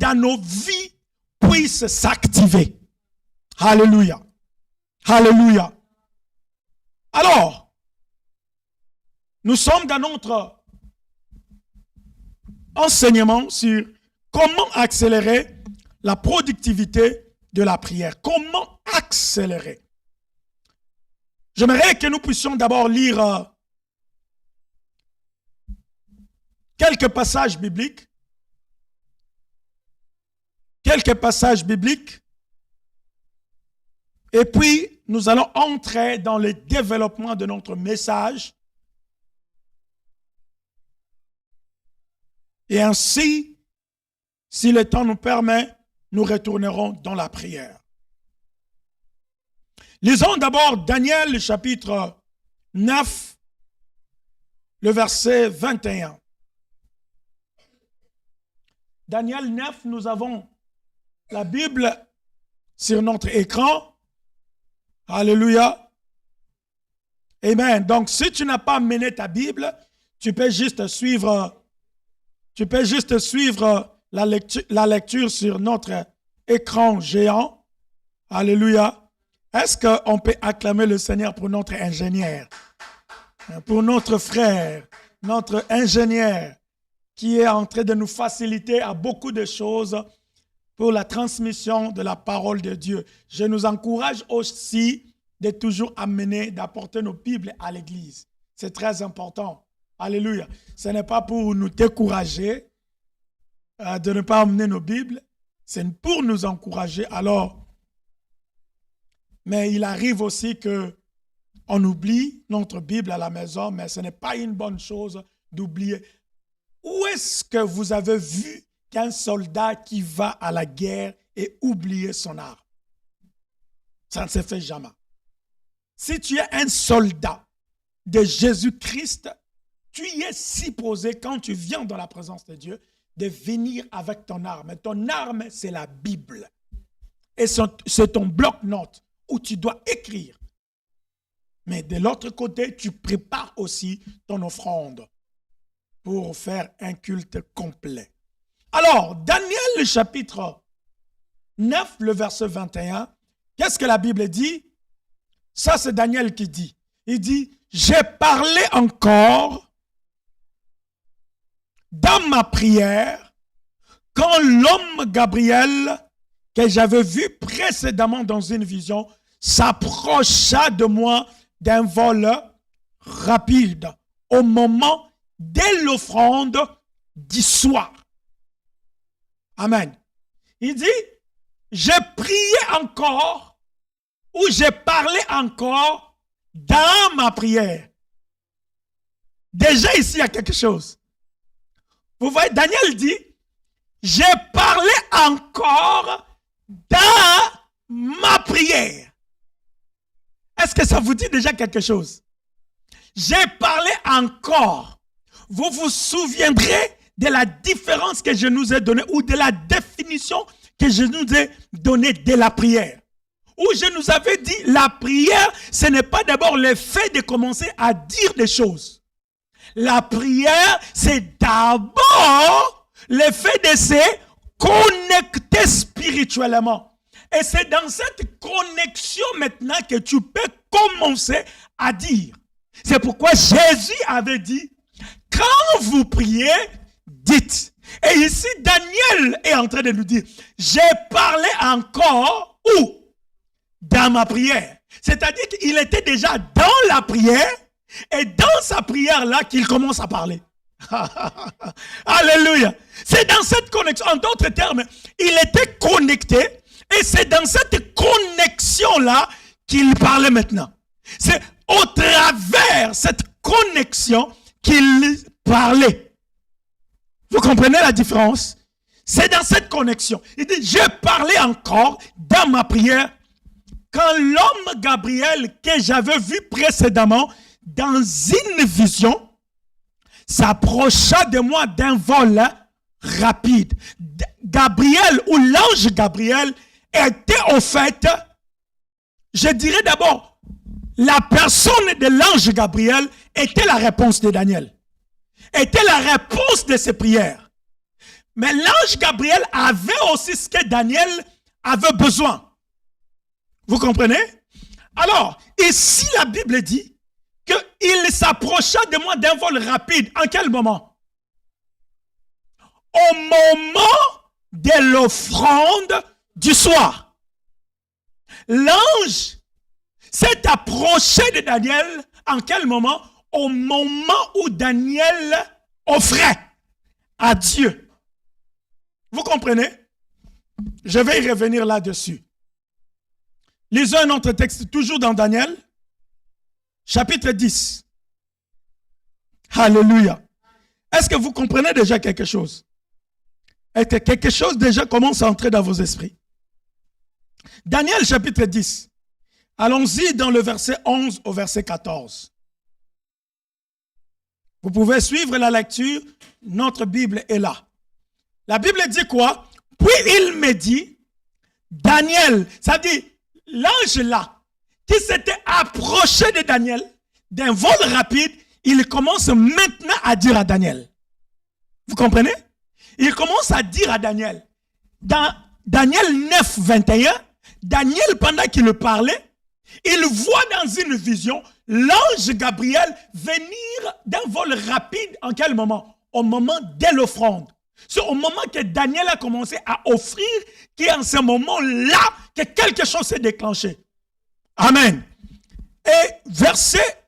dans nos vies puisse s'activer. Alléluia. Alléluia. Alors, nous sommes dans notre enseignement sur comment accélérer la productivité de la prière. Comment accélérer? J'aimerais que nous puissions d'abord lire quelques passages bibliques. Quelques passages bibliques. Et puis, nous allons entrer dans le développement de notre message. Et ainsi, si le temps nous permet, nous retournerons dans la prière. Lisons d'abord Daniel, chapitre 9, le verset 21. Daniel 9, nous avons la Bible sur notre écran. Alléluia. Amen. Donc, si tu n'as pas mené ta Bible, tu peux juste suivre la lecture sur notre écran géant. Alléluia. Est-ce qu'on peut acclamer le Seigneur pour notre ingénieur, pour notre frère, notre ingénieur qui est en train de nous faciliter à beaucoup de choses pour la transmission de la parole de Dieu. Je nous encourage aussi de toujours amener, d'apporter nos Bibles à l'église. C'est très important. Alléluia. Ce n'est pas pour nous décourager de ne pas amener nos Bibles, c'est pour nous encourager. Alors, mais il arrive aussi qu'on oublie notre Bible à la maison, mais ce n'est pas une bonne chose d'oublier. Où est-ce que vous avez vu qu'un soldat qui va à la guerre et oublie son arme? Ça ne se fait jamais. Si tu es un soldat de Jésus-Christ, tu y es supposé, quand tu viens dans la présence de Dieu, de venir avec ton arme. Et ton arme, c'est la Bible. Et c'est ton bloc-notes où tu dois écrire. Mais de l'autre côté, tu prépares aussi ton offrande pour faire un culte complet. Alors, Daniel, chapitre 9, le verset 21, qu'est-ce que la Bible dit? Ça, c'est Daniel qui dit. Il dit, j'ai parlé encore dans ma prière quand l'homme Gabriel, que j'avais vu précédemment dans une vision, s'approcha de moi d'un vol rapide au moment de l'offrande du soir. Amen. Il dit, j'ai prié encore ou j'ai parlé encore dans ma prière. Déjà ici, il y a quelque chose. Vous voyez, Daniel dit, j'ai parlé encore dans ma prière. Est-ce que ça vous dit déjà quelque chose? J'ai parlé encore. Vous vous souviendrez de la différence que je nous ai donnée ou de la définition que je nous ai donnée de la prière. Où je nous avais dit, la prière, ce n'est pas d'abord le fait de commencer à dire des choses. La prière, c'est d'abord le fait de se connecter spirituellement. Et c'est dans cette connexion maintenant que tu peux commencer à dire. C'est pourquoi Jésus avait dit, quand vous priez, dites. Et ici, Daniel est en train de nous dire, j'ai parlé encore où? Dans ma prière. C'est-à-dire qu'il était déjà dans la prière et dans sa prière-là qu'il commence à parler. Alléluia. C'est dans cette connexion, en d'autres termes, il était connecté. Et c'est dans cette connexion-là qu'il parlait maintenant. C'est au travers cette connexion qu'il parlait. Vous comprenez la différence? C'est dans cette connexion. Il dit, j'ai parlé encore dans ma prière quand l'homme Gabriel que j'avais vu précédemment dans une vision s'approcha de moi d'un vol rapide. Gabriel ou l'ange Gabriel était au fait, je dirais d'abord, la personne de l'ange Gabriel était la réponse de Daniel, était la réponse de ses prières. Mais l'ange Gabriel avait aussi ce que Daniel avait besoin. Vous comprenez? Alors, ici la Bible dit qu'il s'approcha de moi d'un vol rapide. En quel moment? Au moment de l'offrande du soir. L'ange s'est approché de Daniel. En quel moment? Au moment où Daniel offrait à Dieu. Vous comprenez? Je vais y revenir là-dessus. Lisons un autre texte, toujours dans Daniel, chapitre 10. Alléluia. Est-ce que vous comprenez déjà quelque chose? Est-ce que quelque chose déjà commence à entrer dans vos esprits? Daniel, chapitre 10. Allons-y dans le verset 11 au verset 14. Vous pouvez suivre la lecture. Notre Bible est là. La Bible dit quoi? Puis il me dit, Daniel, ça dit, l'ange là, qui s'était approché de Daniel, d'un vol rapide, il commence maintenant à dire à Daniel. Vous comprenez? Il commence à dire à Daniel. Dans Daniel 9, 21, Daniel, pendant qu'il parlait, il voit dans une vision l'ange Gabriel venir d'un vol rapide. En quel moment? Au moment de l'offrande. C'est au moment que Daniel a commencé à offrir qu'en ce moment-là, que quelque chose s'est déclenché. Amen. Et verset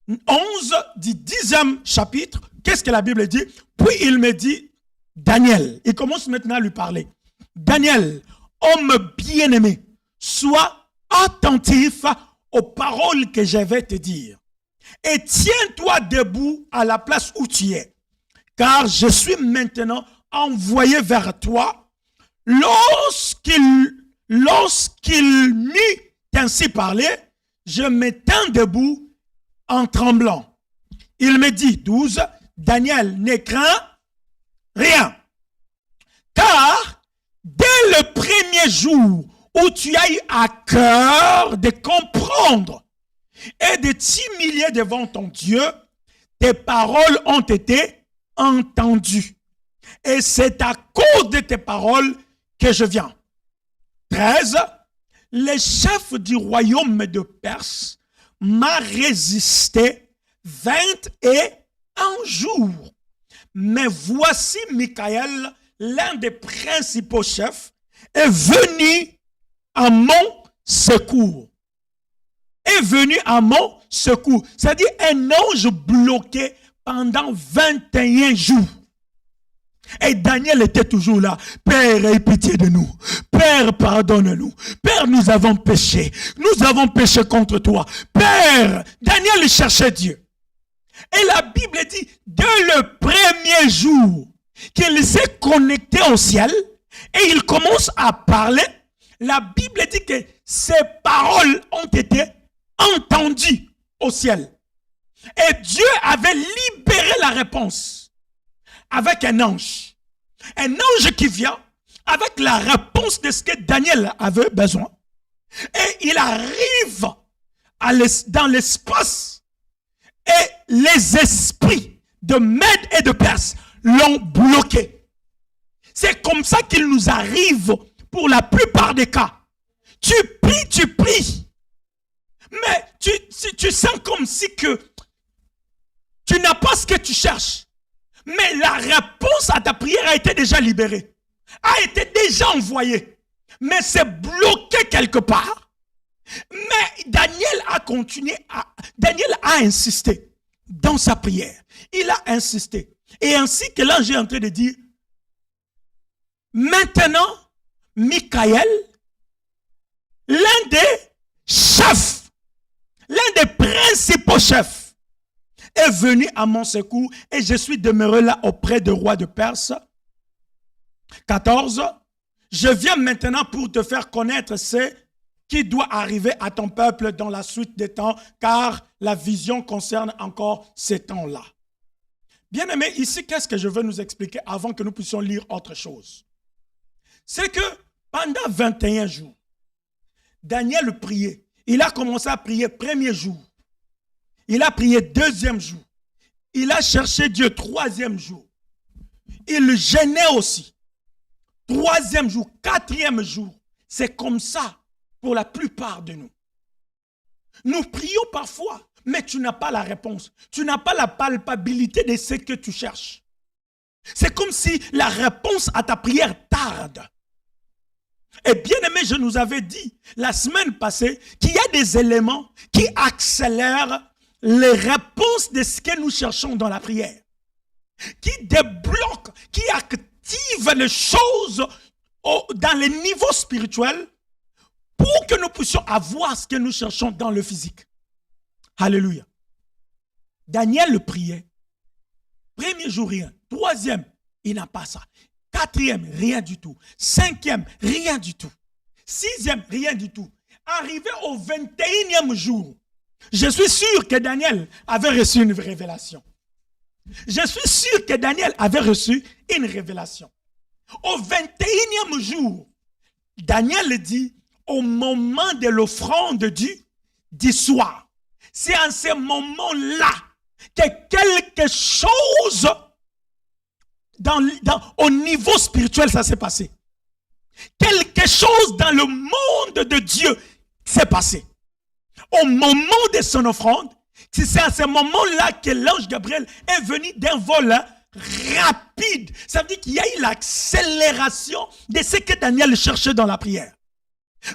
11 du 10e chapitre, qu'est-ce que la Bible dit? Puis il me dit, Daniel, il commence maintenant à lui parler. Daniel, homme bien-aimé, sois attentif aux paroles que je vais te dire. Et tiens-toi debout à la place où tu es. Car je suis maintenant envoyé vers toi. Lorsqu'il m'eut ainsi parlé, je me tins debout en tremblant. Il me dit, 12, Daniel, ne crains rien. Car dès le premier jour où tu as eu à cœur de comprendre et de t'humilier devant ton Dieu, tes paroles ont été entendues. Et c'est à cause de tes paroles que je viens. 13. Le chef du royaume de Perse m'a résisté 21 jours. Mais voici Michael, l'un des principaux chefs, est venu à mon secours. Est venu à mon secours. C'est-à-dire un ange bloqué pendant 21 jours. Et Daniel était toujours là. Père, aie pitié de nous. Père, pardonne-nous. Père, nous avons péché. Nous avons péché contre toi. Père, Daniel cherchait Dieu. Et la Bible dit, dès le premier jour qu'il s'est connecté au ciel et il commence à parler, la Bible dit que ses paroles ont été entendues au ciel. Et Dieu avait libéré la réponse avec un ange. Un ange qui vient avec la réponse de ce que Daniel avait besoin. Et il arrive dans l'espace. Et les esprits de Mède et de Perse l'ont bloqué. C'est comme ça qu'il nous arrive pour la plupart des cas. Tu pries. Mais tu sens comme si que tu n'as pas ce que tu cherches. Mais la réponse à ta prière a été déjà libérée. A été déjà envoyée. Mais c'est bloqué quelque part. Mais Daniel a continué Daniel a insisté dans sa prière. Il a insisté. Et ainsi que l'ange est en train de dire, maintenant, Michael, l'un des chefs, l'un des principaux chefs, est venu à mon secours et je suis demeuré là auprès du roi de Perse. 14. Je viens maintenant pour te faire connaître ce qui doit arriver à ton peuple dans la suite des temps, car la vision concerne encore ces temps-là. Bien-aimés, ici, qu'est-ce que je veux nous expliquer avant que nous puissions lire autre chose? C'est que pendant 21 jours, Daniel priait. Il a commencé à prier premier jour. Il a prié deuxième jour. Il a cherché Dieu troisième jour. il jeûnait aussi. 3e jour, 4e jour. C'est comme ça pour la plupart de nous. Nous prions parfois, mais tu n'as pas la réponse. Tu n'as pas la palpabilité de ce que tu cherches. C'est comme si la réponse à ta prière tarde. Et bien aimé, je nous avais dit la semaine passée qu'il y a des éléments qui accélèrent les réponses de ce que nous cherchons dans la prière. Qui débloquent, qui activent les choses dans les niveaux spirituels pour que nous puissions avoir ce que nous cherchons dans le physique. Alléluia. Daniel le priait. 1er jour, rien. 3e, il n'a pas ça. 4e, rien du tout. 5e, rien du tout. 6e, rien du tout. Arrivé au 21e jour, je suis sûr que Daniel avait reçu une révélation. Je suis sûr que Daniel avait reçu une révélation. Au 21e jour, Daniel dit, au moment de l'offrande du soir, c'est en ce moment-là que quelque chose au niveau spirituel, ça s'est passé. Quelque chose dans le monde de Dieu s'est passé. Au moment de son offrande, c'est à ce moment-là que l'ange Gabriel est venu d'un vol rapide. Ça veut dire qu'il y a eu l'accélération de ce que Daniel cherchait dans la prière.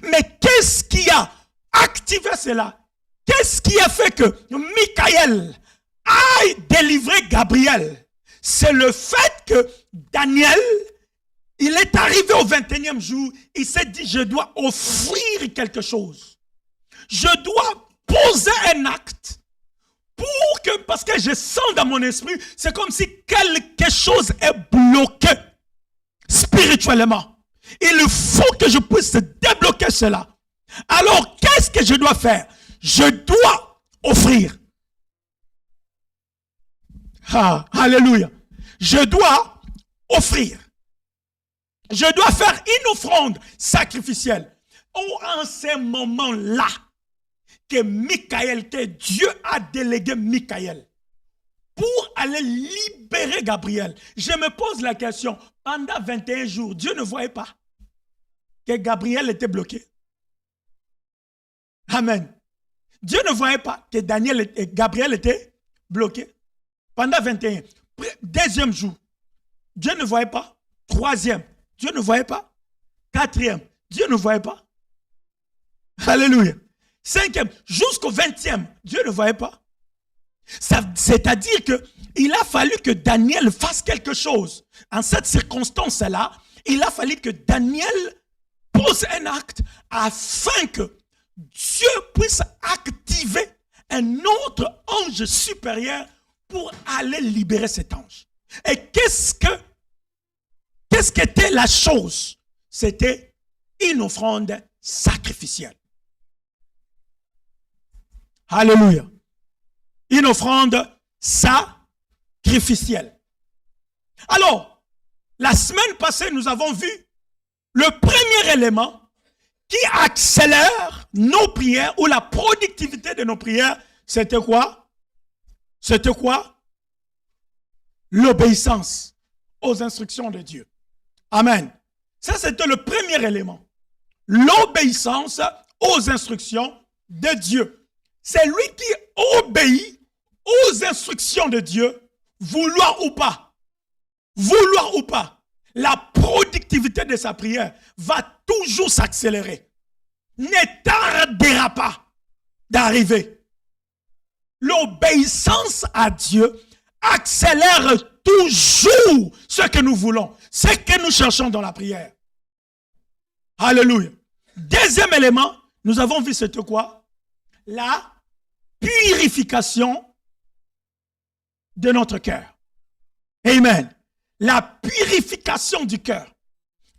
Mais qu'est-ce qui a activé cela? Qu'est-ce qui a fait que Michael aille délivrer Gabriel? C'est le fait que Daniel, il est arrivé au 21e jour, il s'est dit, je dois offrir quelque chose. Je dois poser un acte parce que je sens dans mon esprit, c'est comme si quelque chose est bloqué spirituellement. Il faut que je puisse débloquer cela. Alors, qu'est-ce que je dois faire? Je dois offrir. Ah, alléluia. Je dois offrir. Je dois faire une offrande sacrificielle. En ce moment-là, que Michael, que Dieu a délégué Michael pour aller libérer Gabriel. Je me pose la question, pendant 21 jours, Dieu ne voyait pas que Gabriel était bloqué. Amen. Dieu ne voyait pas que Gabriel était bloqué. Pendant 21. 2e jour, Dieu ne voyait pas. 3e, Dieu ne voyait pas. 4e, Dieu ne voyait pas. Alléluia. 5e, jusqu'au 20e, Dieu ne voyait pas. C'est-à-dire qu'il a fallu que Daniel fasse quelque chose. En cette circonstance-là, il a fallu que Daniel pose un acte afin que Dieu puisse activer un autre ange supérieur pour aller libérer cet ange. Et qu'est-ce qu'était la chose? C'était une offrande sacrificielle. Alléluia. Une offrande sacrificielle. Alors, la semaine passée, nous avons vu le premier élément qui accélère nos prières ou la productivité de nos prières. C'était quoi? C'était quoi? L'obéissance aux instructions de Dieu. Amen. Ça, c'était le premier élément. L'obéissance aux instructions de Dieu. C'est lui qui obéit aux instructions de Dieu, vouloir ou pas. Vouloir ou pas. La productivité de sa prière va toujours s'accélérer. Ne tardera pas d'arriver. L'obéissance à Dieu accélère toujours ce que nous voulons, ce que nous cherchons dans la prière. Alléluia. Deuxième élément, nous avons vu c'était quoi? La purification de notre cœur. Amen. La purification du cœur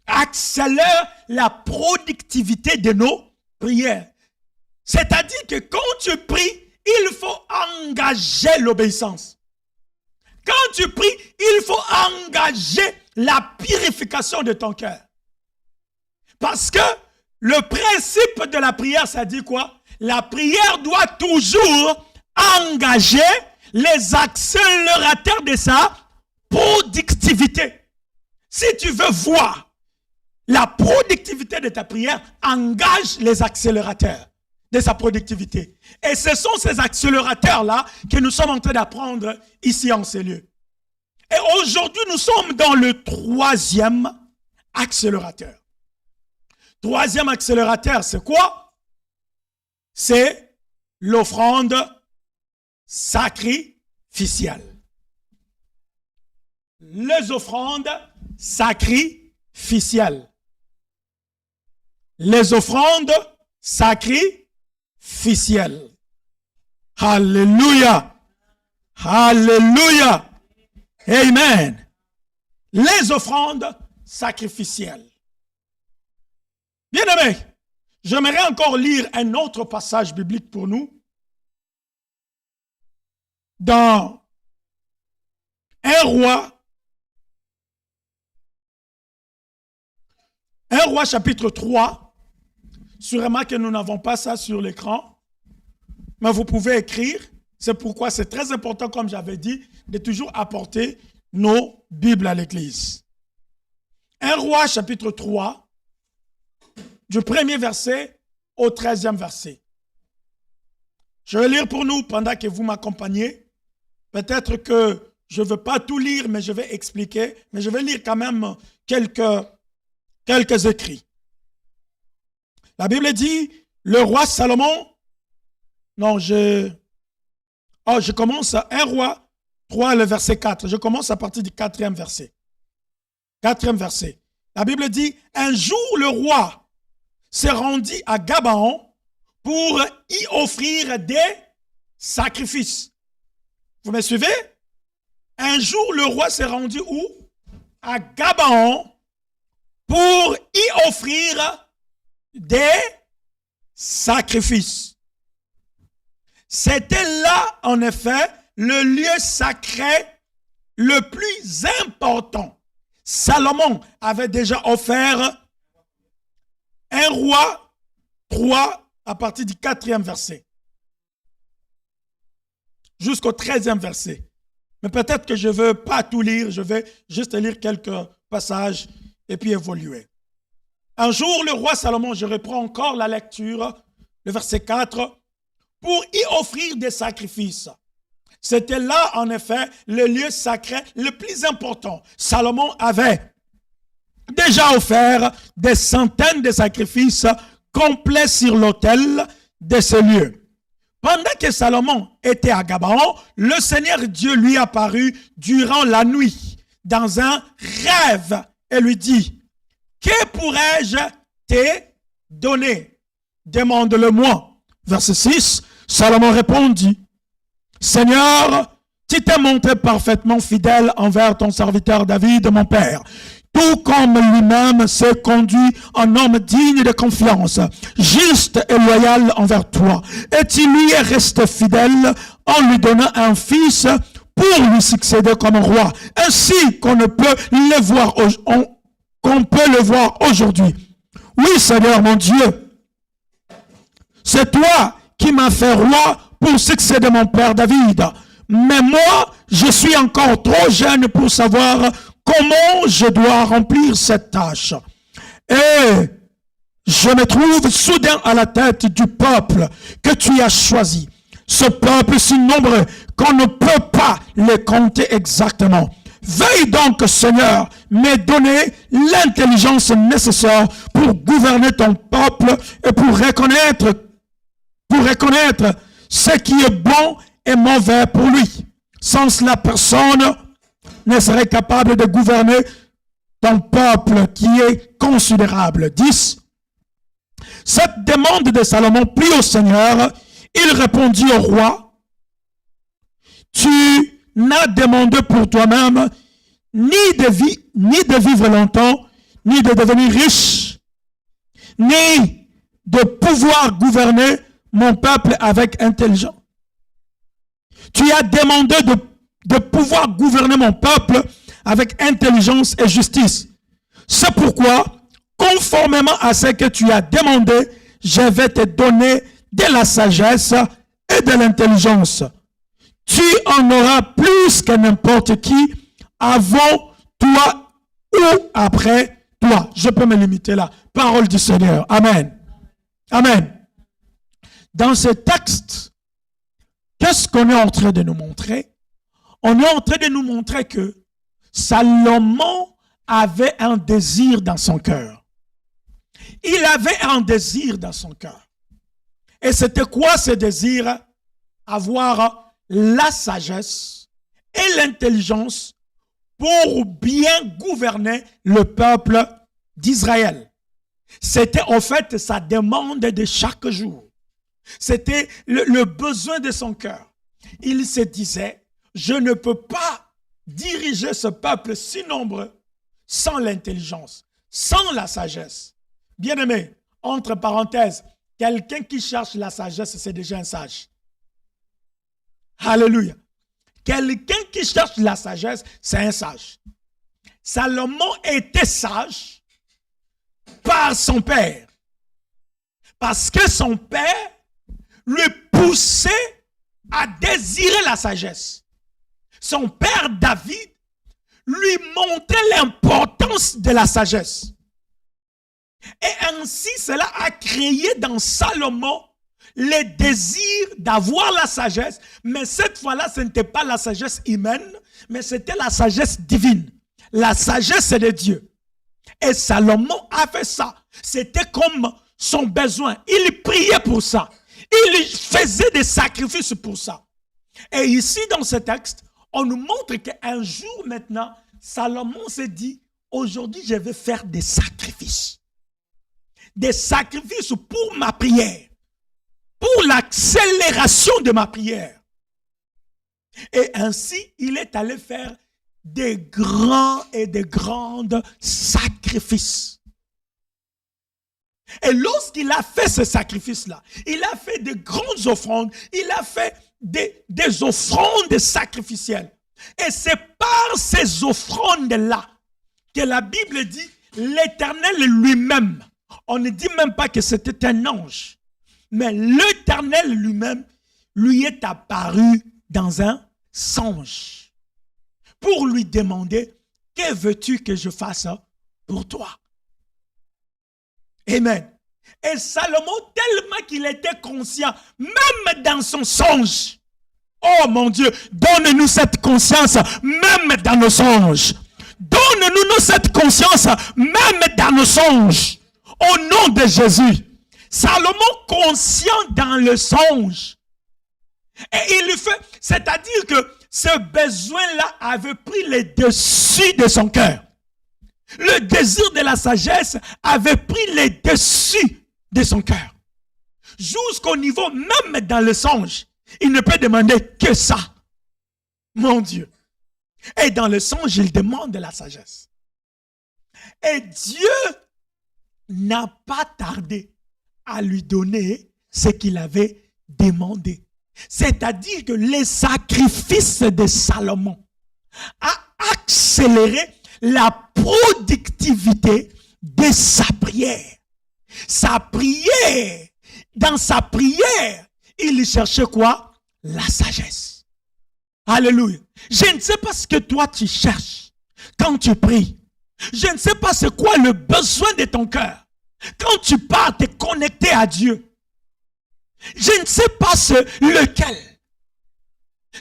accélère la productivité de nos prières. C'est-à-dire que quand tu pries, il faut engager l'obéissance. Quand tu pries, il faut engager la purification de ton cœur. Parce que le principe de la prière, ça dit quoi? La prière doit toujours engager les accélérateurs de sa productivité. Si tu veux voir la productivité de ta prière, engage les accélérateurs de sa productivité. Et ce sont ces accélérateurs-là que nous sommes en train d'apprendre ici en ces lieux. Et aujourd'hui, nous sommes dans le 3e accélérateur. 3e accélérateur, c'est quoi? C'est l'offrande sacrificielle. Les offrandes sacrificielles. Les offrandes sacrificielles. Alléluia. Alléluia. Amen. Les offrandes sacrificielles. Bien-aimés, j'aimerais encore lire un autre passage biblique pour nous. Dans 1 Roi chapitre 3, sûrement que nous n'avons pas ça sur l'écran, mais vous pouvez écrire. C'est pourquoi c'est très important, comme j'avais dit, de toujours apporter nos Bibles à l'église. 1 Roi chapitre 3, du 1er verset au 13e verset. Je vais lire pour nous pendant que vous m'accompagnez. Peut-être que je ne veux pas tout lire, mais je vais expliquer. Mais je vais lire quand même quelques écrits. La Bible dit, le roi Salomon, je commence à 1 Roi 3, le verset 4. Je commence à partir du 4e verset. 4e verset. La Bible dit, un jour le roi s'est rendu à Gabaon pour y offrir des sacrifices. Vous me suivez? Un jour le roi s'est rendu où? À Gabaon pour y offrir des sacrifices. C'était là, en effet, le lieu sacré le plus important. Salomon avait déjà offert 1 Roi 3 à partir du 4e verset jusqu'au 13e verset. Mais peut-être que je ne veux pas tout lire, je vais juste lire quelques passages et puis évoluer. Un jour, le roi Salomon, je reprends encore la lecture, le verset 4, pour y offrir des sacrifices. C'était là, en effet, le lieu sacré le plus important. Salomon avait déjà offert des centaines de sacrifices complets sur l'autel de ce lieu. Pendant que Salomon était à Gabaon, le Seigneur Dieu lui apparut durant la nuit dans un rêve et lui dit, « Que pourrais-je te donner? Demande-le-moi. » Verset 6, Salomon répondit, « Seigneur, tu t'es montré parfaitement fidèle envers ton serviteur David, mon père, tout comme lui-même s'est conduit en homme digne de confiance, juste et loyal envers toi. Et tu lui es resté fidèle en lui donnant un fils pour lui succéder comme roi, ainsi qu'on peut le voir aujourd'hui. Oui, Seigneur mon Dieu, c'est toi qui m'as fait roi pour succéder mon père David. Mais moi, je suis encore trop jeune pour savoir comment je dois remplir cette tâche. Et je me trouve soudain à la tête du peuple que tu as choisi. Ce peuple si nombreux qu'on ne peut pas les compter exactement. Veuille donc, Seigneur, me donner l'intelligence nécessaire pour gouverner ton peuple et pour reconnaître ce qui est bon et mauvais pour lui. Sans cela, personne ne serait capable de gouverner ton peuple qui est considérable. 10. Cette demande de Salomon plut au Seigneur. Il répondit au roi, tu n'as demandé pour toi-même ni de vivre longtemps, ni de devenir riche, ni de pouvoir gouverner mon peuple avec intelligence. Tu as demandé de pouvoir gouverner mon peuple avec intelligence et justice. C'est pourquoi, conformément à ce que tu as demandé, je vais te donner de la sagesse et de l'intelligence. Tu en auras plus que n'importe qui avant toi ou après toi. Je peux me limiter là. Parole du Seigneur. Amen. Amen. Dans ce texte, qu'est-ce qu'on est en train de nous montrer? On est en train de nous montrer que Salomon avait un désir dans son cœur. Il avait un désir dans son cœur. Et c'était quoi ce désir? Avoir la sagesse et l'intelligence pour bien gouverner le peuple d'Israël. C'était en fait sa demande de chaque jour. C'était le besoin de son cœur. Il se disait, je ne peux pas diriger ce peuple si nombreux sans l'intelligence, sans la sagesse. Bien-aimé, entre parenthèses, quelqu'un qui cherche la sagesse, c'est déjà un sage. Alléluia. Quelqu'un qui cherche la sagesse, c'est un sage. Salomon était sage par son père. Parce que son père lui poussait à désirer la sagesse. Son père David lui montrait l'importance de la sagesse. Et ainsi, cela a créé dans Salomon le désir d'avoir la sagesse, mais cette fois-là, ce n'était pas la sagesse humaine, mais c'était la sagesse divine. La sagesse de Dieu. Et Salomon a fait ça. C'était comme son besoin. Il priait pour ça. Il faisait des sacrifices pour ça. Et ici, dans ce texte, on nous montre qu'un jour maintenant, Salomon s'est dit, aujourd'hui, je vais faire des sacrifices. Des sacrifices pour ma prière. Pour l'accélération de ma prière. Et ainsi, il est allé faire des grands et des grandes sacrifices. Et lorsqu'il a fait ce sacrifice-là, il a fait de grandes offrandes, il a fait des offrandes sacrificielles. Et c'est par ces offrandes-là que la Bible dit l'Éternel lui-même. On ne dit même pas que c'était un ange. Mais l'Éternel lui-même lui est apparu dans un songe pour lui demander, que veux-tu que je fasse pour toi? Amen. Et Salomon, tellement qu'il était conscient, même dans son songe, oh mon Dieu, donne-nous cette conscience, même dans nos songes. Donne-nous cette conscience, même dans nos songes. Au nom de Jésus. Salomon conscient dans le songe. Et il fait, c'est-à-dire que ce besoin-là avait pris le dessus de son cœur. Le désir de la sagesse avait pris le dessus de son cœur. Jusqu'au niveau, même dans le songe, il ne peut demander que ça. Mon Dieu. Et dans le songe, il demande de la sagesse. Et Dieu n'a pas tardé à lui donner ce qu'il avait demandé. C'est-à-dire que les sacrifices de Salomon a accéléré la productivité de sa prière. Sa prière, dans sa prière, il cherchait quoi? La sagesse. Alléluia. Je ne sais pas ce que toi tu cherches quand tu pries. Je ne sais pas c'est quoi le besoin de ton cœur. Quand tu pars te connecter à Dieu, je ne sais pas lequel.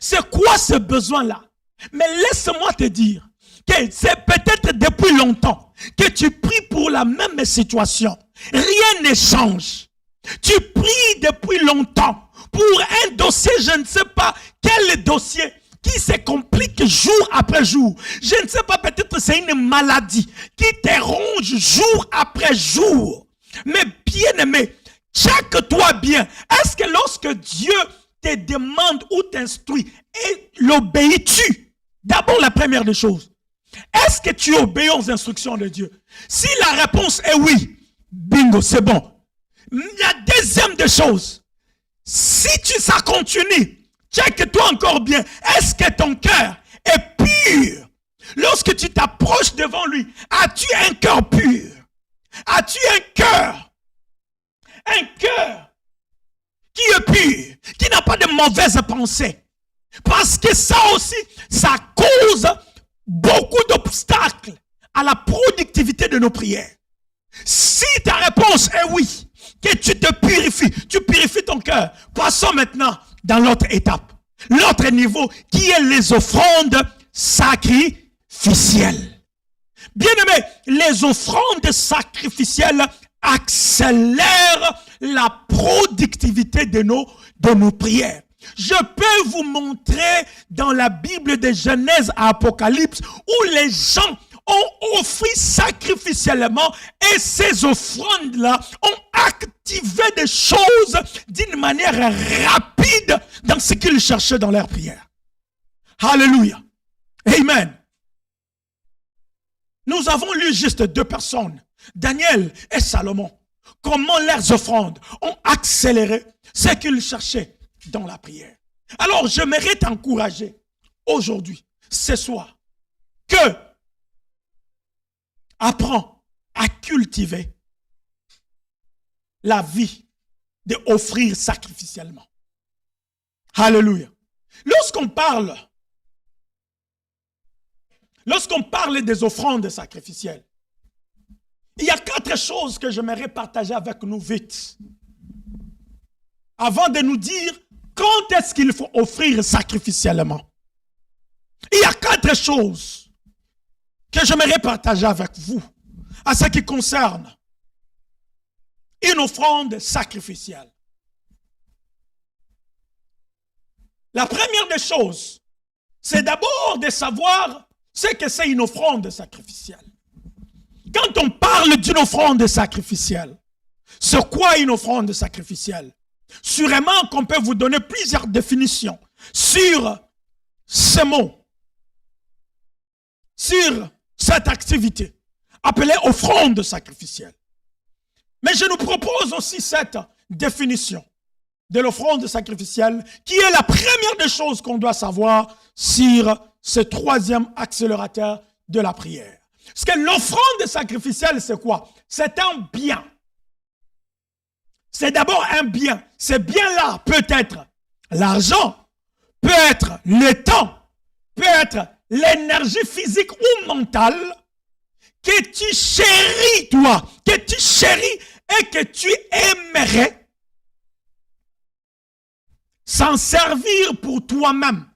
C'est quoi ce besoin-là? Mais laisse-moi te dire que c'est peut-être depuis longtemps que tu pries pour la même situation. Rien ne change. Tu pries depuis longtemps pour un dossier, je ne sais pas quel dossier, qui se complique jour après jour. Je ne sais pas, peut-être c'est une maladie qui te ronge jour après jour. Mais bien aimé, check-toi bien. Est-ce que lorsque Dieu te demande ou t'instruit, l'obéis-tu? D'abord, la première des choses. Est-ce que tu obéis aux instructions de Dieu? Si la réponse est oui, bingo, c'est bon. La deuxième des choses, si ça continue, check-toi encore bien. Est-ce que ton cœur est pur? Lorsque tu t'approches devant lui, as-tu un cœur pur? As-tu un cœur qui est pur, qui n'a pas de mauvaises pensées? Parce que ça aussi, ça cause beaucoup d'obstacles à la productivité de nos prières. Si ta réponse est oui, que tu te purifies, tu purifies ton cœur. Passons maintenant dans l'autre étape, l'autre niveau qui est les offrandes sacrificielles. Bien-aimés, les offrandes sacrificielles accélèrent la productivité de nos prières. Je peux vous montrer dans la Bible de Genèse à Apocalypse où les gens ont offert sacrificiellement et ces offrandes-là ont activé des choses d'une manière rapide dans ce qu'ils cherchaient dans leur prière. Alléluia. Amen. Nous avons lu juste deux personnes, Daniel et Salomon, comment leurs offrandes ont accéléré ce qu'ils cherchaient dans la prière. Alors, j'aimerais t'encourager aujourd'hui, ce soir, que apprends à cultiver la vie d'offrir sacrificiellement. Alléluia. Lorsqu'on parle des offrandes sacrificielles, il y a 4 choses que j'aimerais partager avec nous vite. Avant de nous dire quand est-ce qu'il faut offrir sacrificiellement. Il y a 4 choses que j'aimerais partager avec vous à ce qui concerne une offrande sacrificielle. La première des choses, c'est d'abord de savoir ce que c'est une offrande sacrificielle. Quand on parle d'une offrande sacrificielle, c'est quoi une offrande sacrificielle? Sûrement qu'on peut vous donner plusieurs définitions sur ce mot, sur cette activité appelée offrande sacrificielle. Mais je nous propose aussi cette définition de l'offrande sacrificielle qui est la première des choses qu'on doit savoir sur ce 3e accélérateur de la prière. Parce que l'offrande sacrificielle, c'est quoi? C'est un bien. C'est d'abord un bien. Ce bien-là peut être l'argent, peut être le temps, peut être l'énergie physique ou mentale que tu chéris, toi, que tu chéris et que tu aimerais s'en servir pour toi-même.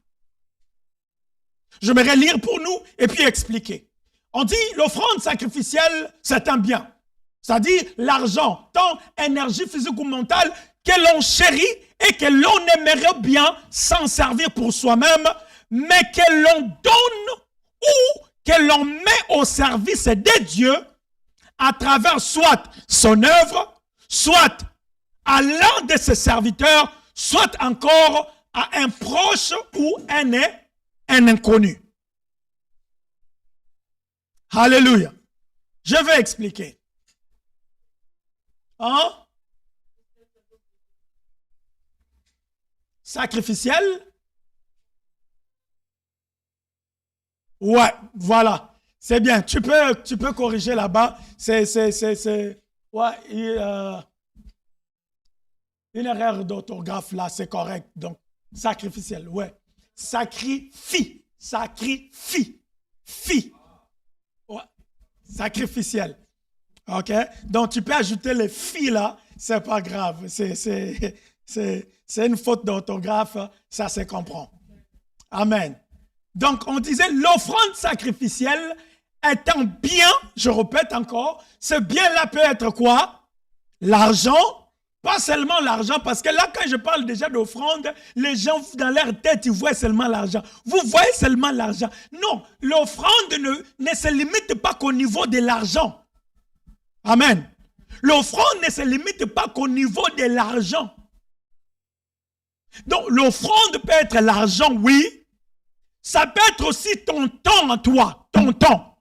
J'aimerais lire pour nous et puis expliquer. On dit l'offrande sacrificielle, c'est un bien. C'est-à-dire l'argent, temps, énergie physique ou mentale que l'on chérit et que l'on aimerait bien s'en servir pour soi-même, mais que l'on donne ou que l'on met au service de Dieu à travers soit son œuvre, soit à l'un de ses serviteurs, soit encore à un proche ou un inconnu. Alléluia. Je vais expliquer. Hein? Sacrificiel? Ouais, voilà. C'est bien. Tu peux corriger là-bas. Ouais, une erreur d'orthographe là, c'est correct. Donc, sacrificiel, ouais. Sacrifie. Fi. Ouais. Sacrificiel. OK? Donc, tu peux ajouter les filles là, c'est pas grave. C'est une faute d'orthographe, ça se comprend. Amen. Donc, on disait l'offrande sacrificielle est un bien, je répète encore, ce bien-là peut être quoi? L'argent, pas seulement l'argent, parce que là, quand je parle déjà d'offrande, les gens dans leur tête, ils voient seulement l'argent. Vous voyez seulement l'argent. Non, l'offrande ne se limite pas qu'au niveau de l'argent. Amen. L'offrande ne se limite pas qu'au niveau de l'argent. Donc, l'offrande peut être l'argent, oui. Ça peut être aussi ton temps à toi, ton temps.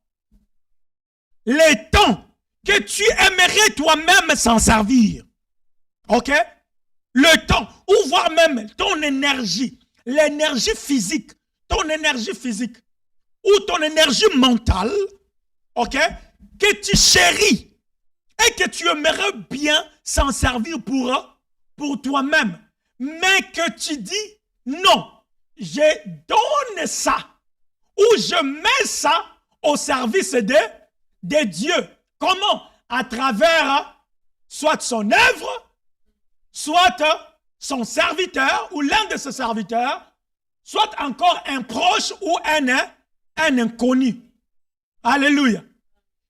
Les temps que tu aimerais toi-même s'en servir. OK? Le temps, ou voire même ton énergie, l'énergie physique, ton énergie physique, ou ton énergie mentale, OK? Que tu chéris. Et que tu aimerais bien s'en servir pour toi-même. Mais que tu dis, non, je donne ça. Ou je mets ça au service de Dieu. Comment? À travers soit son œuvre, soit son serviteur ou l'un de ses serviteurs, soit encore un proche ou un inconnu. Alléluia.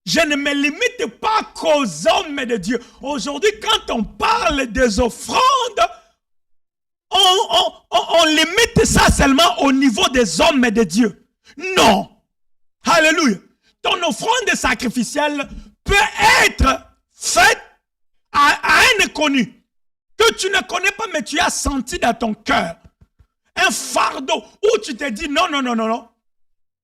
Je ne me limite pas qu'aux hommes de Dieu. Aujourd'hui, quand on parle des offrandes, on limite ça seulement au niveau des hommes de Dieu. Non. Alléluia. Ton offrande sacrificielle peut être faite à un inconnu que tu ne connais pas, mais tu as senti dans ton cœur. Un fardeau où tu te dis non, non, non, non, non.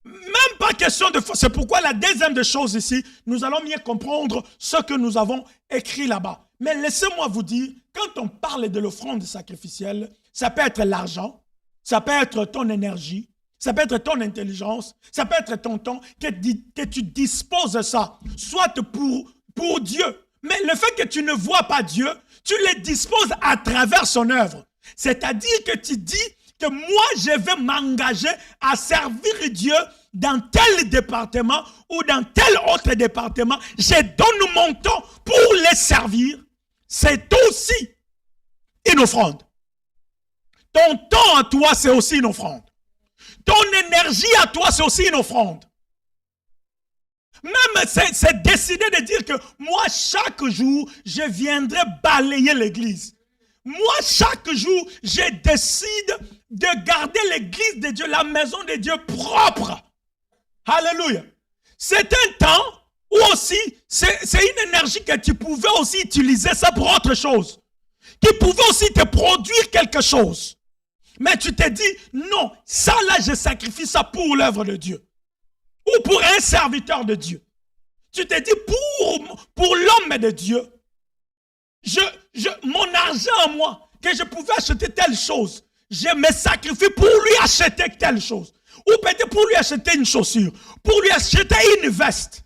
Même pas question de... C'est pourquoi la deuxième des choses ici, nous allons mieux comprendre ce que nous avons écrit là-bas. Mais laissez-moi vous dire, quand on parle de l'offrande sacrificielle, ça peut être l'argent, ça peut être ton énergie, ça peut être ton intelligence, ça peut être ton temps, que tu disposes de ça, soit pour Dieu. Mais le fait que tu ne vois pas Dieu, tu le disposes à travers son œuvre. C'est-à-dire que tu dis que moi, je vais m'engager à servir Dieu dans tel département ou dans tel autre département. Je donne mon temps pour les servir. C'est aussi une offrande. Ton temps à toi, c'est aussi une offrande. Ton énergie à toi, c'est aussi une offrande. Même c'est décider de dire que moi, chaque jour, je viendrai balayer l'église. Moi, chaque jour, je décide de garder l'église de Dieu, la maison de Dieu propre. Alléluia. C'est un temps où aussi, c'est une énergie que tu pouvais aussi utiliser ça pour autre chose. Qui pouvait aussi te produire quelque chose. Mais tu te dis, non, ça là, je sacrifie ça pour l'œuvre de Dieu. Ou pour un serviteur de Dieu. Tu te dis, pour l'homme de Dieu, mon argent à moi, que je pouvais acheter telle chose, je me sacrifie pour lui acheter telle chose. Ou peut-être pour lui acheter une chaussure, pour lui acheter une veste.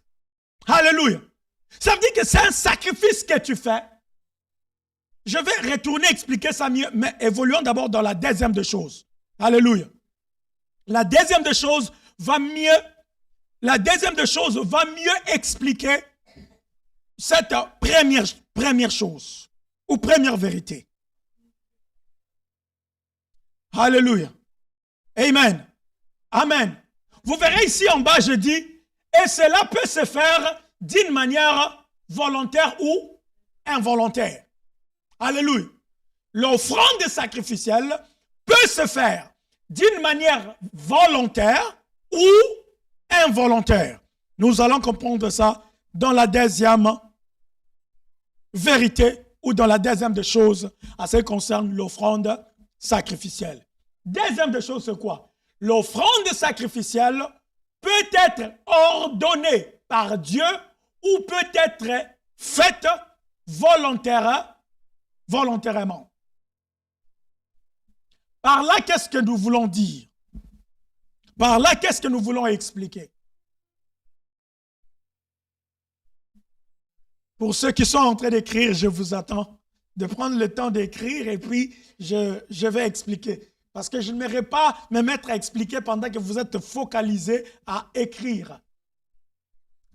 Alléluia. Ça veut dire que c'est un sacrifice que tu fais. Je vais retourner expliquer ça mieux, mais évoluons d'abord dans la deuxième des choses. Alléluia. La deuxième des choses va mieux expliquer cette première chose ou première vérité. Alléluia. Amen. Amen. Vous verrez ici en bas, je dis, et cela peut se faire d'une manière volontaire ou involontaire. Alléluia. L'offrande sacrificielle peut se faire d'une manière volontaire ou involontaire. Nous allons comprendre ça dans la deuxième vérité ou dans la deuxième des choses à ce qui concerne l'offrande sacrificielle. Deuxième des choses, c'est quoi? L'offrande sacrificielle peut être ordonnée par Dieu ou peut être faite volontairement. Par là, qu'est-ce que nous voulons dire? Par là, qu'est-ce que nous voulons expliquer? Pour ceux qui sont en train d'écrire, je vous attends de prendre le temps d'écrire et puis je vais expliquer. Parce que je n'aimerais pas me mettre à expliquer pendant que vous êtes focalisés à écrire.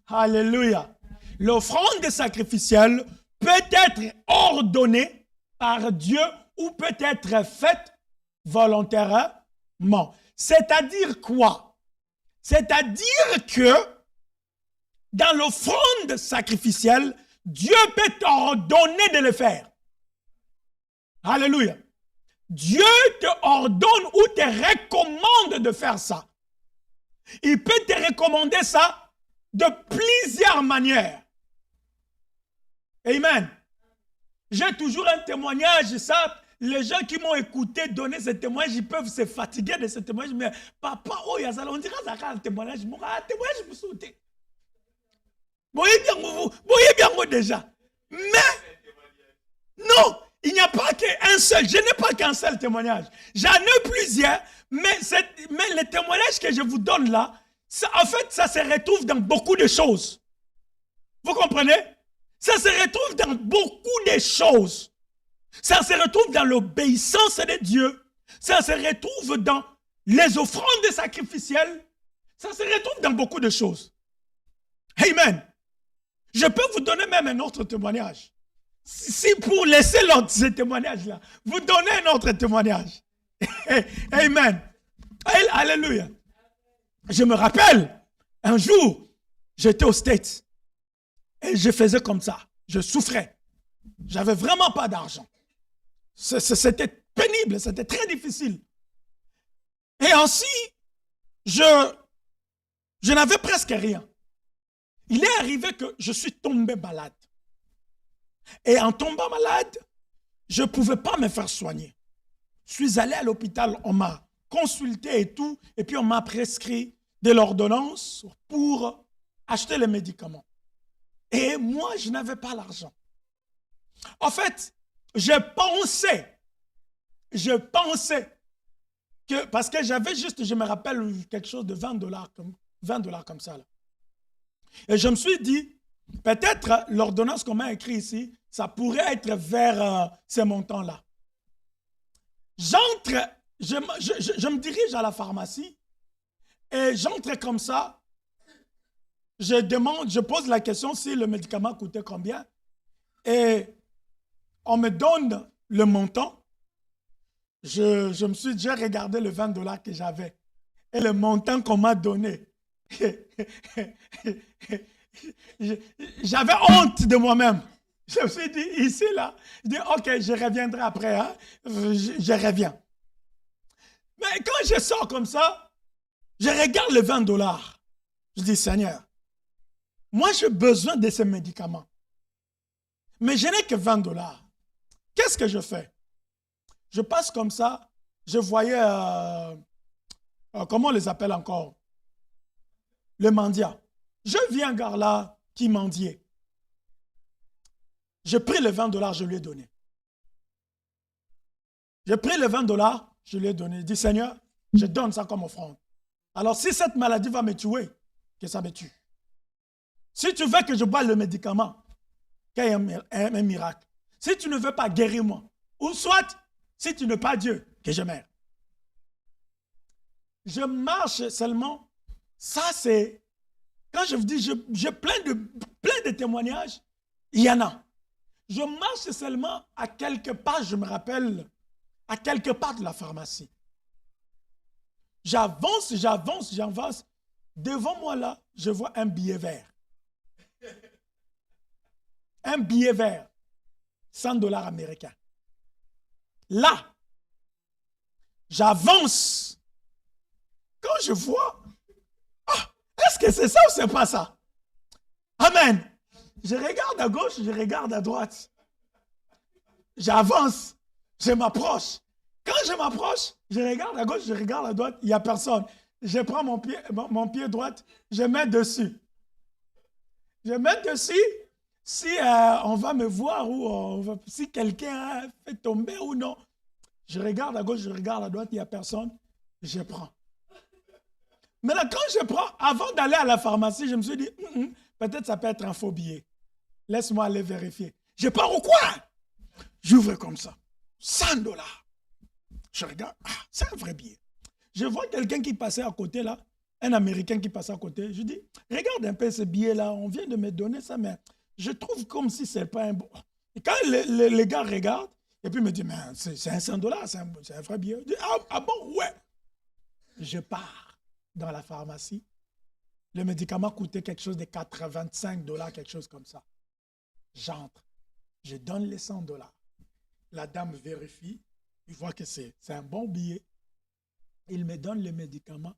Alléluia. L'offrande sacrificielle peut être ordonnée par Dieu ou peut être faite volontairement. C'est-à-dire quoi? C'est-à-dire que dans l'offrande sacrificielle, Dieu peut t'ordonner de le faire. Alléluia. Dieu te ordonne ou te recommande de faire ça. Il peut te recommander ça de plusieurs manières. Amen. J'ai toujours un témoignage, ça, les gens qui m'ont écouté donner ce témoignage, ils peuvent se fatiguer de ce témoignage, mais papa, oh, on dirait que ça a un témoignage, je me souviens. Vous voyez bien moi déjà. Mais, non, il n'y a pas qu'un seul. Je n'ai pas qu'un seul témoignage. J'en ai plusieurs, mais les témoignages que je vous donne là, en fait, ça se retrouve dans beaucoup de choses. Vous comprenez? Ça se retrouve dans beaucoup de choses. Ça se retrouve dans l'obéissance de Dieu. Ça se retrouve dans les offrandes sacrificielles. Ça se retrouve dans beaucoup de choses. Amen. Je peux vous donner même un autre témoignage. Si pour laisser ce témoignage-là, vous donnez un autre témoignage. Amen. Alléluia. Je me rappelle, un jour, j'étais aux States et je faisais comme ça. Je souffrais. J'avais vraiment pas d'argent. C'était pénible, c'était très difficile. Et ainsi, je n'avais presque rien. Il est arrivé que je suis tombé malade. Et en tombant malade, je ne pouvais pas me faire soigner. Je suis allé à l'hôpital, on m'a consulté et tout, et puis on m'a prescrit de l'ordonnance pour acheter les médicaments. Et moi, je n'avais pas l'argent. En fait, je pensais que, parce que j'avais juste, je me rappelle, quelque chose de $20 comme ça. Là. Et je me suis dit, peut-être l'ordonnance qu'on m'a écrite ici, ça pourrait être vers ces montants-là. J'entre, je me dirige à la pharmacie et j'entre comme ça. Je pose la question si le médicament coûtait combien. Et on me donne le montant. Je me suis déjà regardé le $20 que j'avais et le montant qu'on m'a donné. J'avais honte de moi-même. Je me suis dit, ici, là, je dis, ok, je reviendrai après, hein? Je reviens. Mais quand je sors comme ça, je regarde le $20. Je dis, Seigneur, moi, j'ai besoin de ces médicaments. Mais je n'ai que $20. Qu'est-ce que je fais? Je passe comme ça, je voyais, comment on les appelle encore? Le mendiant. Je vis un gars là qui mendiait. J'ai pris le $20, je lui ai donné. J'ai pris le $20, je lui ai donné. Je dis, Seigneur, je donne ça comme offrande. Alors, si cette maladie va me tuer, que ça me tue. Si tu veux que je boive le médicament, qu'il y ait un miracle. Si tu ne veux pas guérir moi, ou soit, si tu n'es pas Dieu, que je meure. Je marche seulement. Ça, c'est... Quand je vous dis, j'ai plein de témoignages, il y en a. Je marche seulement à quelque part, je me rappelle, à quelque part de la pharmacie. J'avance. Devant moi là, je vois un billet vert. Un billet vert. $100 américains. Là, j'avance. Quand je vois, est-ce que c'est ça ou c'est pas ça? Amen. Je regarde à gauche, je regarde à droite. J'avance, je m'approche. Quand je m'approche, je regarde à gauche, je regarde à droite, il n'y a personne. Je prends mon pied droit, je mets dessus. Je mets dessus, si on va me voir ou si quelqu'un fait tomber ou non. Je regarde à gauche, je regarde à droite, il n'y a personne, je prends. Maintenant, quand je prends, avant d'aller à la pharmacie, je me suis dit, peut-être ça peut être un faux billet. Laisse-moi aller vérifier. Je pars au coin. J'ouvre comme ça. $100. Je regarde, c'est un vrai billet. Je vois quelqu'un qui passait à côté là, un Américain qui passait à côté. Je dis, regarde un peu ce billet-là, on vient de me donner ça, mais je trouve comme si ce n'est pas un bon. Et quand les gars regardent, et puis me disent, mais c'est un $100, c'est un vrai billet. Je dis, ah bon, ouais. Je pars dans la pharmacie. Le médicament coûtait quelque chose de $85, quelque chose comme ça. J'entre, je donne les $100. La dame vérifie, il voit que c'est un bon billet. Il me donne le médicament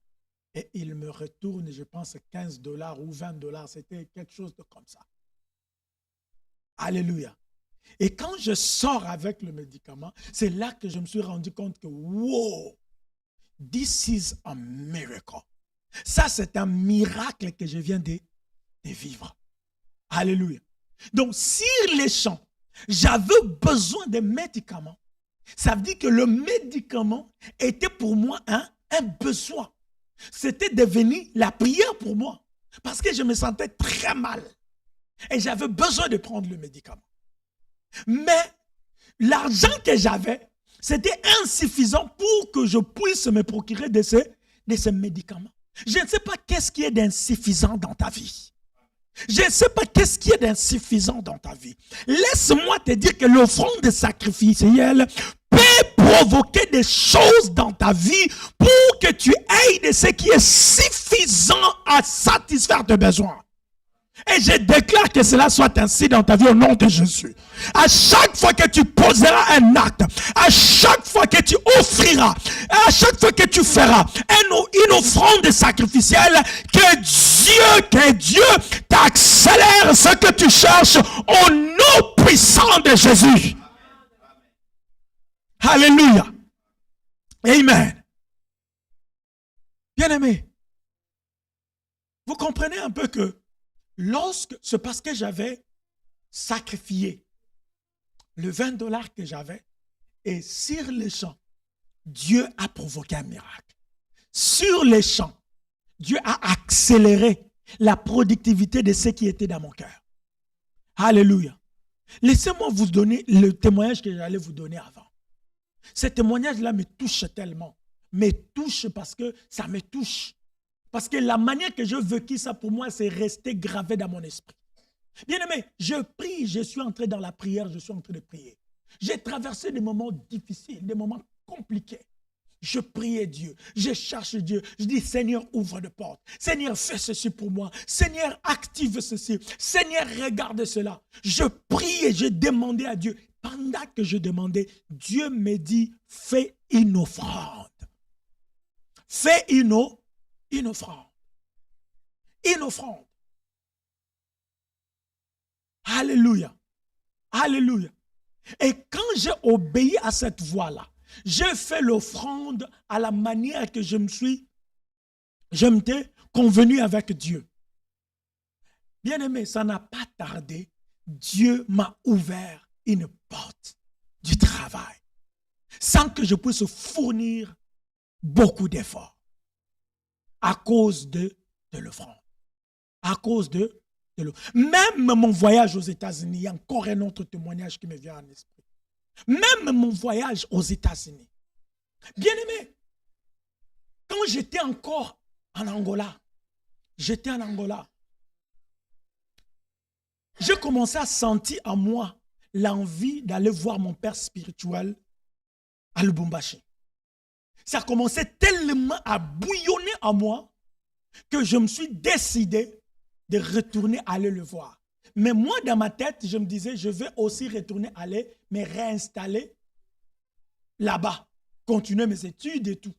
et il me retourne, je pense, $15 ou $20. C'était quelque chose de comme ça. Alléluia. Et quand je sors avec le médicament, c'est là que je me suis rendu compte que, wow, this is a miracle. Ça, c'est un miracle que je viens de vivre. Alléluia. Donc, sur les champs, j'avais besoin de médicaments. Ça veut dire que le médicament était pour moi un besoin. C'était devenu la prière pour moi. Parce que je me sentais très mal. Et j'avais besoin de prendre le médicament. Mais l'argent que j'avais, c'était insuffisant pour que je puisse me procurer de ces médicaments. Je ne sais pas qu'est-ce qui est d'insuffisant dans ta vie. Je ne sais pas qu'est-ce qui est d'insuffisant dans ta vie. Laisse-moi te dire que l'offrande sacrificielle peut provoquer des choses dans ta vie pour que tu aies de ce qui est suffisant à satisfaire tes besoins. Et je déclare que cela soit ainsi dans ta vie au nom de Jésus. À chaque fois que tu poseras un acte, à chaque fois que tu offriras, à chaque fois que tu feras une offrande sacrificielle, que Dieu t'accélère ce que tu cherches au nom puissant de Jésus. Alléluia. Amen. Bien-aimé, vous comprenez un peu que c'est parce que j'avais sacrifié le 20 $ que j'avais et sur les champs, Dieu a provoqué un miracle. Sur les champs, Dieu a accéléré la productivité de ce qui était dans mon cœur. Alléluia. Laissez-moi vous donner le témoignage que j'allais vous donner avant. Ce témoignage-là me touche tellement. Me touche parce que ça me touche. Parce que la manière que je vécu ça pour moi, c'est resté gravé dans mon esprit. Bien-aimé, je prie, je suis entré dans la prière, je suis en train de prier. J'ai traversé des moments difficiles, des moments compliqués. Je priais Dieu, je cherche Dieu. Je dis, Seigneur, ouvre des portes. Seigneur, fais ceci pour moi. Seigneur, active ceci. Seigneur, regarde cela. Je priais et je demandais à Dieu. Pendant que je demandais, Dieu me dit, fais une offrande. Fais une offrande. Une offrande. Alléluia. Alléluia. Et quand j'ai obéi à cette voix-là, j'ai fait l'offrande à la manière que je m'étais convenu avec Dieu. Bien-aimé, ça n'a pas tardé. Dieu m'a ouvert une porte du travail sans que je puisse fournir beaucoup d'efforts. À cause de l'offrande. À cause de l'offrande. Même mon voyage aux États-Unis, il y a encore un autre témoignage qui me vient en esprit. Même mon voyage aux États-Unis. Bien-aimé, quand j'étais encore en Angola, j'ai commencé à sentir en moi l'envie d'aller voir mon père spirituel à Lubumbashi. Ça a commencé tellement à bouillonner en moi que je me suis décidé de retourner aller le voir. Mais moi, dans ma tête, je me disais, je vais aussi retourner aller me réinstaller là-bas, continuer mes études et tout.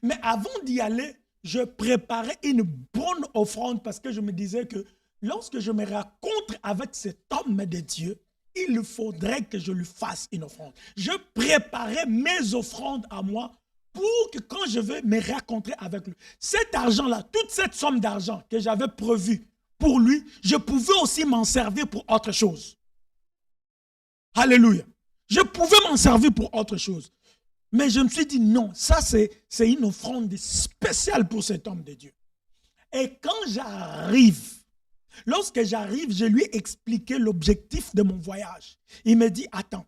Mais avant d'y aller, je préparais une bonne offrande parce que je me disais que lorsque je me rencontre avec cet homme de Dieu, il faudrait que je lui fasse une offrande. Je préparais mes offrandes à moi pour que quand je vais me rencontrer avec lui, cet argent-là, toute cette somme d'argent que j'avais prévue pour lui, je pouvais aussi m'en servir pour autre chose. Alléluia. Je pouvais m'en servir pour autre chose. Mais je me suis dit non, ça c'est une offrande spéciale pour cet homme de Dieu. Et quand j'arrive, lorsque j'arrive, je lui ai expliqué l'objectif de mon voyage. Il me dit, attends,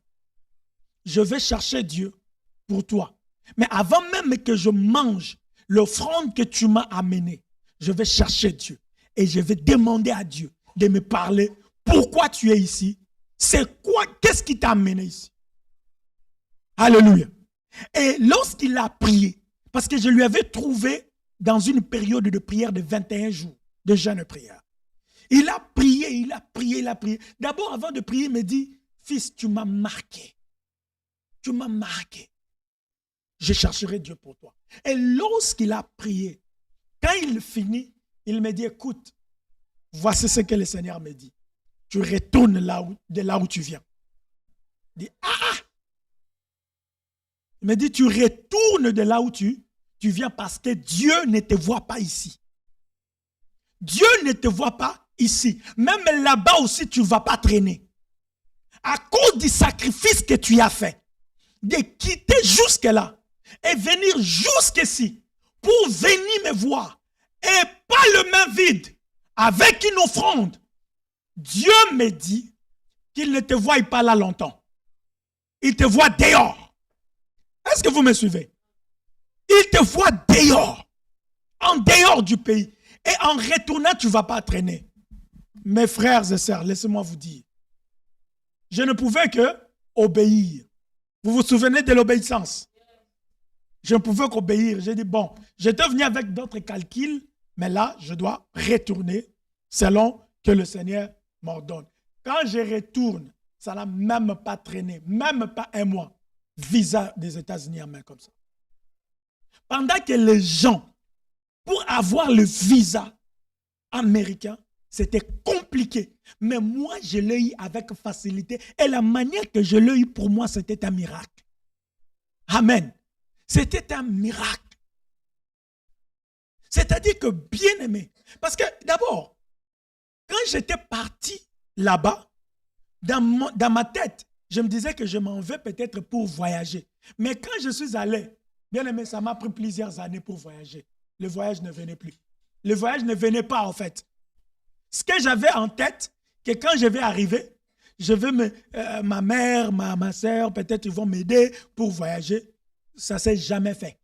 je vais chercher Dieu pour toi. Mais avant même que je mange l'offrande que tu m'as amenée, je vais chercher Dieu. Et je vais demander à Dieu de me parler. Pourquoi tu es ici? C'est quoi? Qu'est-ce qui t'a amené ici? Alléluia. Et lorsqu'il a prié, parce que je lui avais trouvé dans une période de prière de 21 jours, de jeûne et prière. Il a prié, il a prié, il a prié. D'abord, avant de prier, il me dit, fils, tu m'as marqué. Tu m'as marqué. Je chercherai Dieu pour toi. Et lorsqu'il a prié, quand il finit, il me dit, écoute, voici ce que le Seigneur me dit. Tu retournes de là où tu viens. Il dit, ah! Il me dit, tu retournes de là où tu viens parce que Dieu ne te voit pas ici. Dieu ne te voit pas ici. Même là-bas aussi, tu ne vas pas traîner. À cause du sacrifice que tu as fait, de quitter jusque-là et venir jusqu'ici pour venir me voir et pas le main vide avec une offrande. Dieu me dit qu'il ne te voit pas là longtemps. Il te voit dehors. Est-ce que vous me suivez? Il te voit dehors, en dehors du pays. Et en retournant, tu ne vas pas traîner. Mes frères et sœurs, laissez-moi vous dire, je ne pouvais que obéir. Vous vous souvenez de l'obéissance? Je ne pouvais qu'obéir. J'ai dit, bon, j'étais venu avec d'autres calculs, mais là, je dois retourner selon que le Seigneur m'ordonne. Quand je retourne, ça n'a même pas traîné, même pas un mois. Visa des États-Unis en main comme ça. Pendant que les gens, pour avoir le visa américain, c'était compliqué. Mais moi, je l'ai eu avec facilité. Et la manière que je l'ai eu pour moi, c'était un miracle. Amen. C'était un miracle. C'est-à-dire que bien aimé. Parce que d'abord, quand j'étais parti là-bas, dans ma tête, je me disais que je m'en vais peut-être pour voyager. Mais quand je suis allé, bien aimé, ça m'a pris plusieurs années pour voyager. Le voyage ne venait plus. Le voyage ne venait pas en fait. Ce que j'avais en tête, que quand je vais arriver, je vais ma mère, ma soeur, peut-être ils vont m'aider pour voyager. Ça ne s'est jamais fait.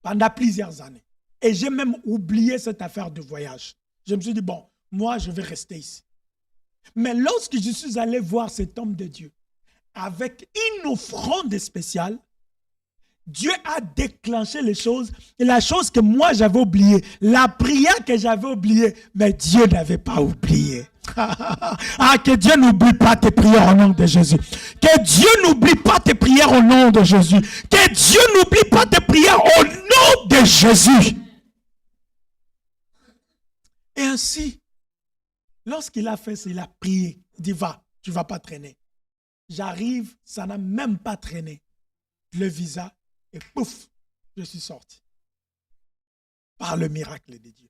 Pendant plusieurs années. Et j'ai même oublié cette affaire de voyage. Je me suis dit, bon, moi, je vais rester ici. Mais lorsque je suis allé voir cet homme de Dieu, avec une offrande spéciale, Dieu a déclenché les choses. Et la chose que moi j'avais oubliée, la prière que j'avais oubliée, mais Dieu n'avait pas oublié. Ah, que Dieu n'oublie pas tes prières au nom de Jésus. Que Dieu n'oublie pas tes prières au nom de Jésus. Que Dieu n'oublie pas tes prières au nom de Jésus. Et ainsi, lorsqu'il a fait ça, il a prié. Il dit, va, tu ne vas pas traîner. J'arrive, ça n'a même pas traîné. Le visa, et pouf, je suis sorti. Par le miracle de Dieu.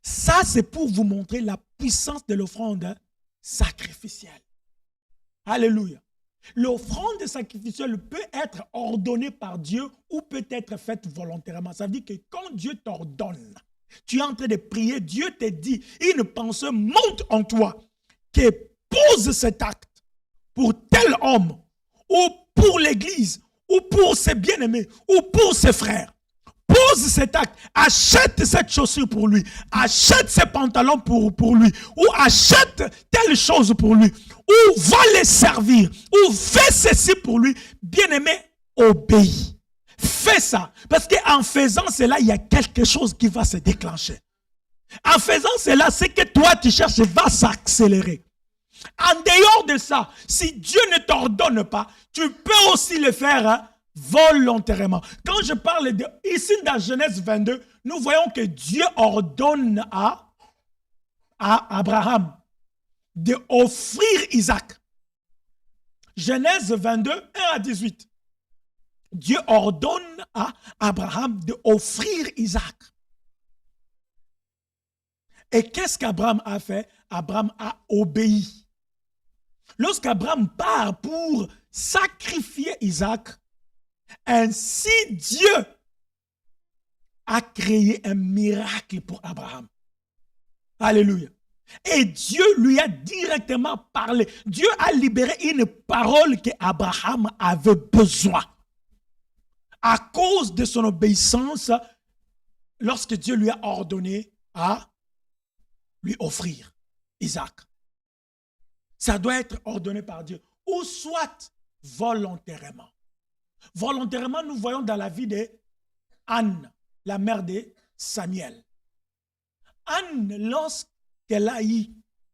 Ça, c'est pour vous montrer la puissance de l'offrande sacrificielle. Alléluia. L'offrande sacrificielle peut être ordonnée par Dieu ou peut être faite volontairement. Ça veut dire que quand Dieu t'ordonne, tu es en train de prier, Dieu te dit, une pensée monte en toi qui pose cet acte pour tel homme ou pour l'église ou pour ses bien-aimés ou pour ses frères. Pose cet acte, achète cette chaussure pour lui, achète ces pantalons pour lui, ou achète telle chose pour lui, ou va les servir, ou fais ceci pour lui. Bien-aimé, obéis. Fais ça, parce qu'en faisant cela, il y a quelque chose qui va se déclencher. En faisant cela, ce que toi tu cherches va s'accélérer. En dehors de ça, si Dieu ne t'ordonne pas, tu peux aussi le faire volontairement. Quand je parle de, ici dans Genèse 22, nous voyons que Dieu ordonne à Abraham d'offrir Isaac. Genèse 22, 1 à 18. Dieu ordonne à Abraham d'offrir Isaac. Et qu'est-ce qu'Abraham a fait? Abraham a obéi. Lorsqu'Abraham part pour sacrifier Isaac, ainsi Dieu a créé un miracle pour Abraham. Alléluia. Et Dieu lui a directement parlé. Dieu a libéré une parole qu'Abraham avait besoin. À cause de son obéissance, lorsque Dieu lui a ordonné à lui offrir Isaac. Ça doit être ordonné par Dieu. Ou soit volontairement. Volontairement, nous voyons dans la vie d'Anne, la mère de Samuel. Anne, lorsqu'elle a eu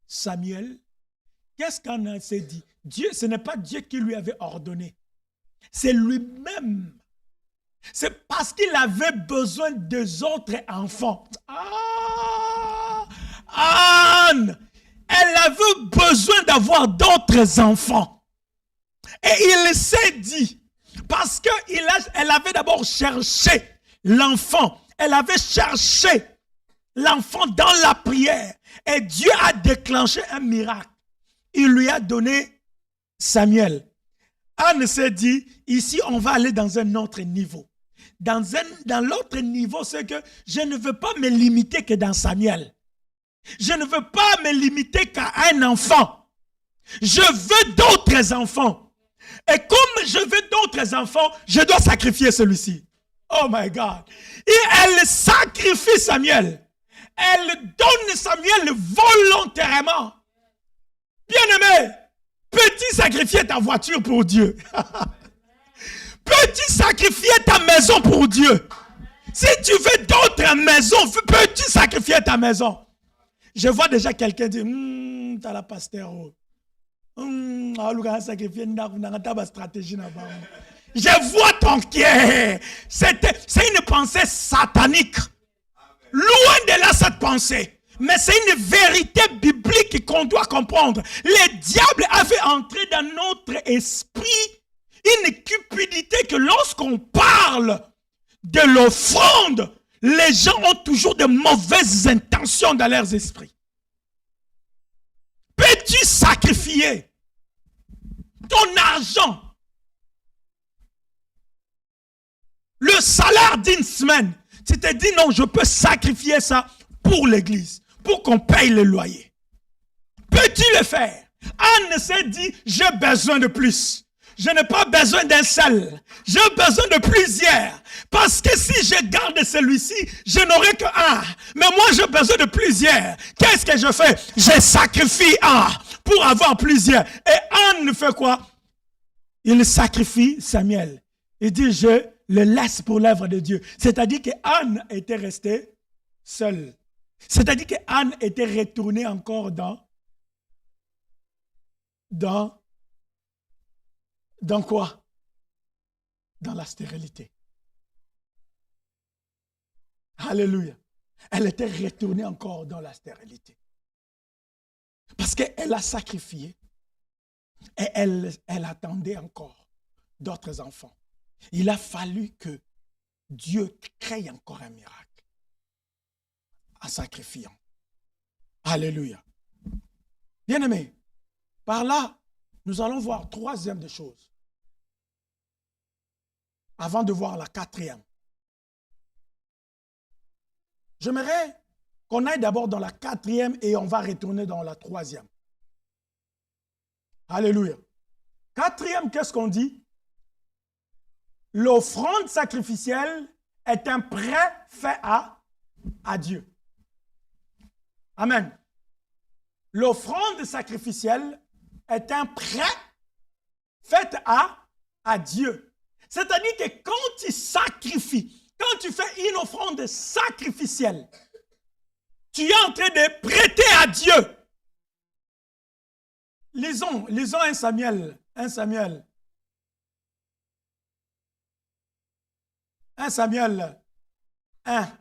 Samuel, qu'est-ce qu'Anne s'est dit? Dieu, ce n'est pas Dieu qui lui avait ordonné. C'est lui-même. C'est parce qu'il avait besoin des autres enfants. Ah! Anne! Elle avait besoin d'avoir d'autres enfants. Et il s'est dit, parce qu'elle avait d'abord cherché l'enfant. Elle avait cherché l'enfant dans la prière. Et Dieu a déclenché un miracle. Il lui a donné Samuel. Anne s'est dit, ici on va aller dans un autre niveau. Dans l'autre niveau, c'est que je ne veux pas me limiter que dans Samuel. Je ne veux pas me limiter qu'à un enfant. Je veux d'autres enfants. Et comme je veux d'autres enfants, je dois sacrifier celui-ci. Oh my God. Et elle sacrifie Samuel. elle donne Samuel volontairement. Bien-aimé, peux-tu sacrifier ta voiture pour Dieu? Peux-tu sacrifier ta maison pour Dieu? Si tu veux d'autres maisons, peux-tu sacrifier ta maison? Je vois déjà quelqu'un dire, t'as la pasteur. Stratégie là-bas. Je vois ton cœur. C'est une pensée satanique. Loin de là cette pensée. Mais c'est une vérité biblique qu'on doit comprendre. Le diable a fait entrer dans notre esprit une cupidité que lorsqu'on parle de l'offrande, les gens ont toujours de mauvaises intentions dans leurs esprits. Peux-tu sacrifier ton argent, le salaire d'une semaine? Tu te dis non, je peux sacrifier ça pour l'église, pour qu'on paye le loyer. Peux-tu le faire? Anne s'est dit, j'ai besoin de plus. Je n'ai pas besoin d'un seul. J'ai besoin de plusieurs. Parce que si je garde celui-ci, je n'aurai qu'un. Mais moi, j'ai besoin de plusieurs. Qu'est-ce que je fais? Je sacrifie un pour avoir plusieurs. Et Anne fait quoi? Il sacrifie Samuel. Il dit, je le laisse pour l'œuvre de Dieu. C'est-à-dire que Anne était restée seule. C'est-à-dire que Anne était retournée encore dans quoi? Dans la stérilité. Alléluia. Elle était retournée encore dans la stérilité. Parce qu'elle a sacrifié et elle attendait encore d'autres enfants. Il a fallu que Dieu crée encore un miracle en sacrifiant. Alléluia. Bien-aimés, par là, nous allons voir troisième des choses. Avant de voir la quatrième. J'aimerais qu'on aille d'abord dans la quatrième et on va retourner dans la troisième. Alléluia. Quatrième, qu'est-ce qu'on dit? L'offrande sacrificielle est un prêt fait à Dieu. Amen. L'offrande sacrificielle est un prêt fait à Dieu. C'est-à-dire que quand tu sacrifies, quand tu fais une offrande sacrificielle, tu es en train de prêter à Dieu. Lisons 1 Samuel 1,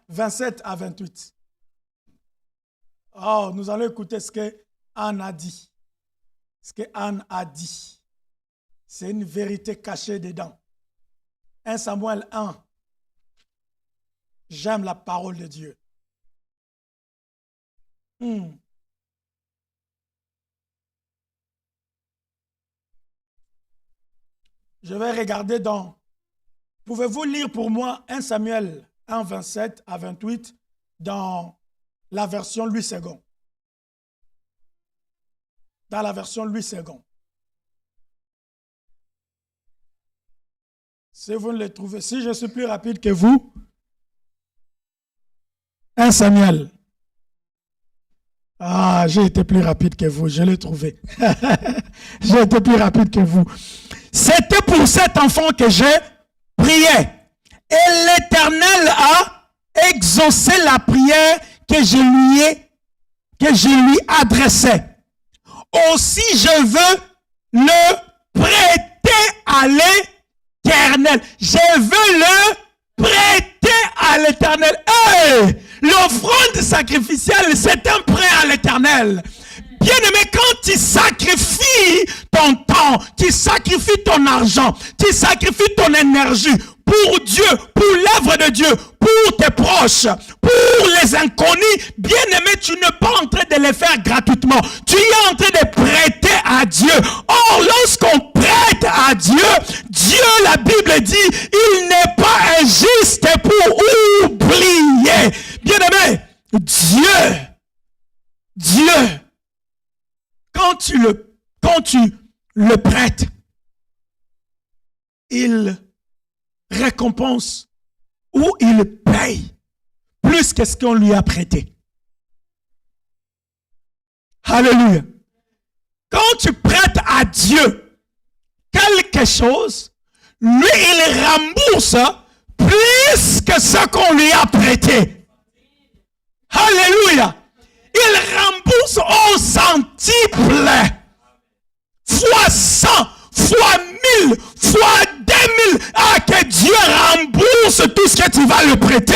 27 à 28. Oh, nous allons écouter ce que Anne a dit. Ce que Anne a dit. C'est une vérité cachée dedans. 1 Samuel 1. J'aime la parole de Dieu. Je vais regarder dans... Pouvez-vous lire pour moi 1 Samuel 1, 27 à 28 dans la version Louis II? Dans la version Louis II. Si vous ne le trouvez, si je suis plus rapide que vous, 1 Samuel. Ah, j'ai été plus rapide que vous, je l'ai trouvé. J'ai été plus rapide que vous. C'était pour cet enfant que j'ai prié. Et l'Éternel a exaucé la prière que je lui adressais. Aussi, je veux le prêter à l'Éternel. Je veux le prêter à l'Éternel. Hey! L'offrande sacrificielle, c'est un prêt à l'Éternel. Bien-aimé, quand tu sacrifies ton temps, tu sacrifies ton argent, tu sacrifies ton énergie pour Dieu, pour l'œuvre de Dieu, pour tes proches, pour les inconnus, bien-aimé, tu n'es pas en train de les faire gratuitement. Tu es en train de prêter à Dieu. Or, lorsqu'on prête à Dieu, Dieu, la Bible dit, il n'est pas injuste pour oublier. Bien-aimé, Dieu, quand tu le prêtes, il récompense ou il paye plus que ce qu'on lui a prêté. Alléluia. Quand tu prêtes à Dieu quelque chose, lui, il rembourse plus que ce qu'on lui a prêté. Alléluia. Il rembourse au centuple. Fois 100, fois 1000, fois 2000. Ah, que Dieu rembourse tout ce que tu vas lui prêter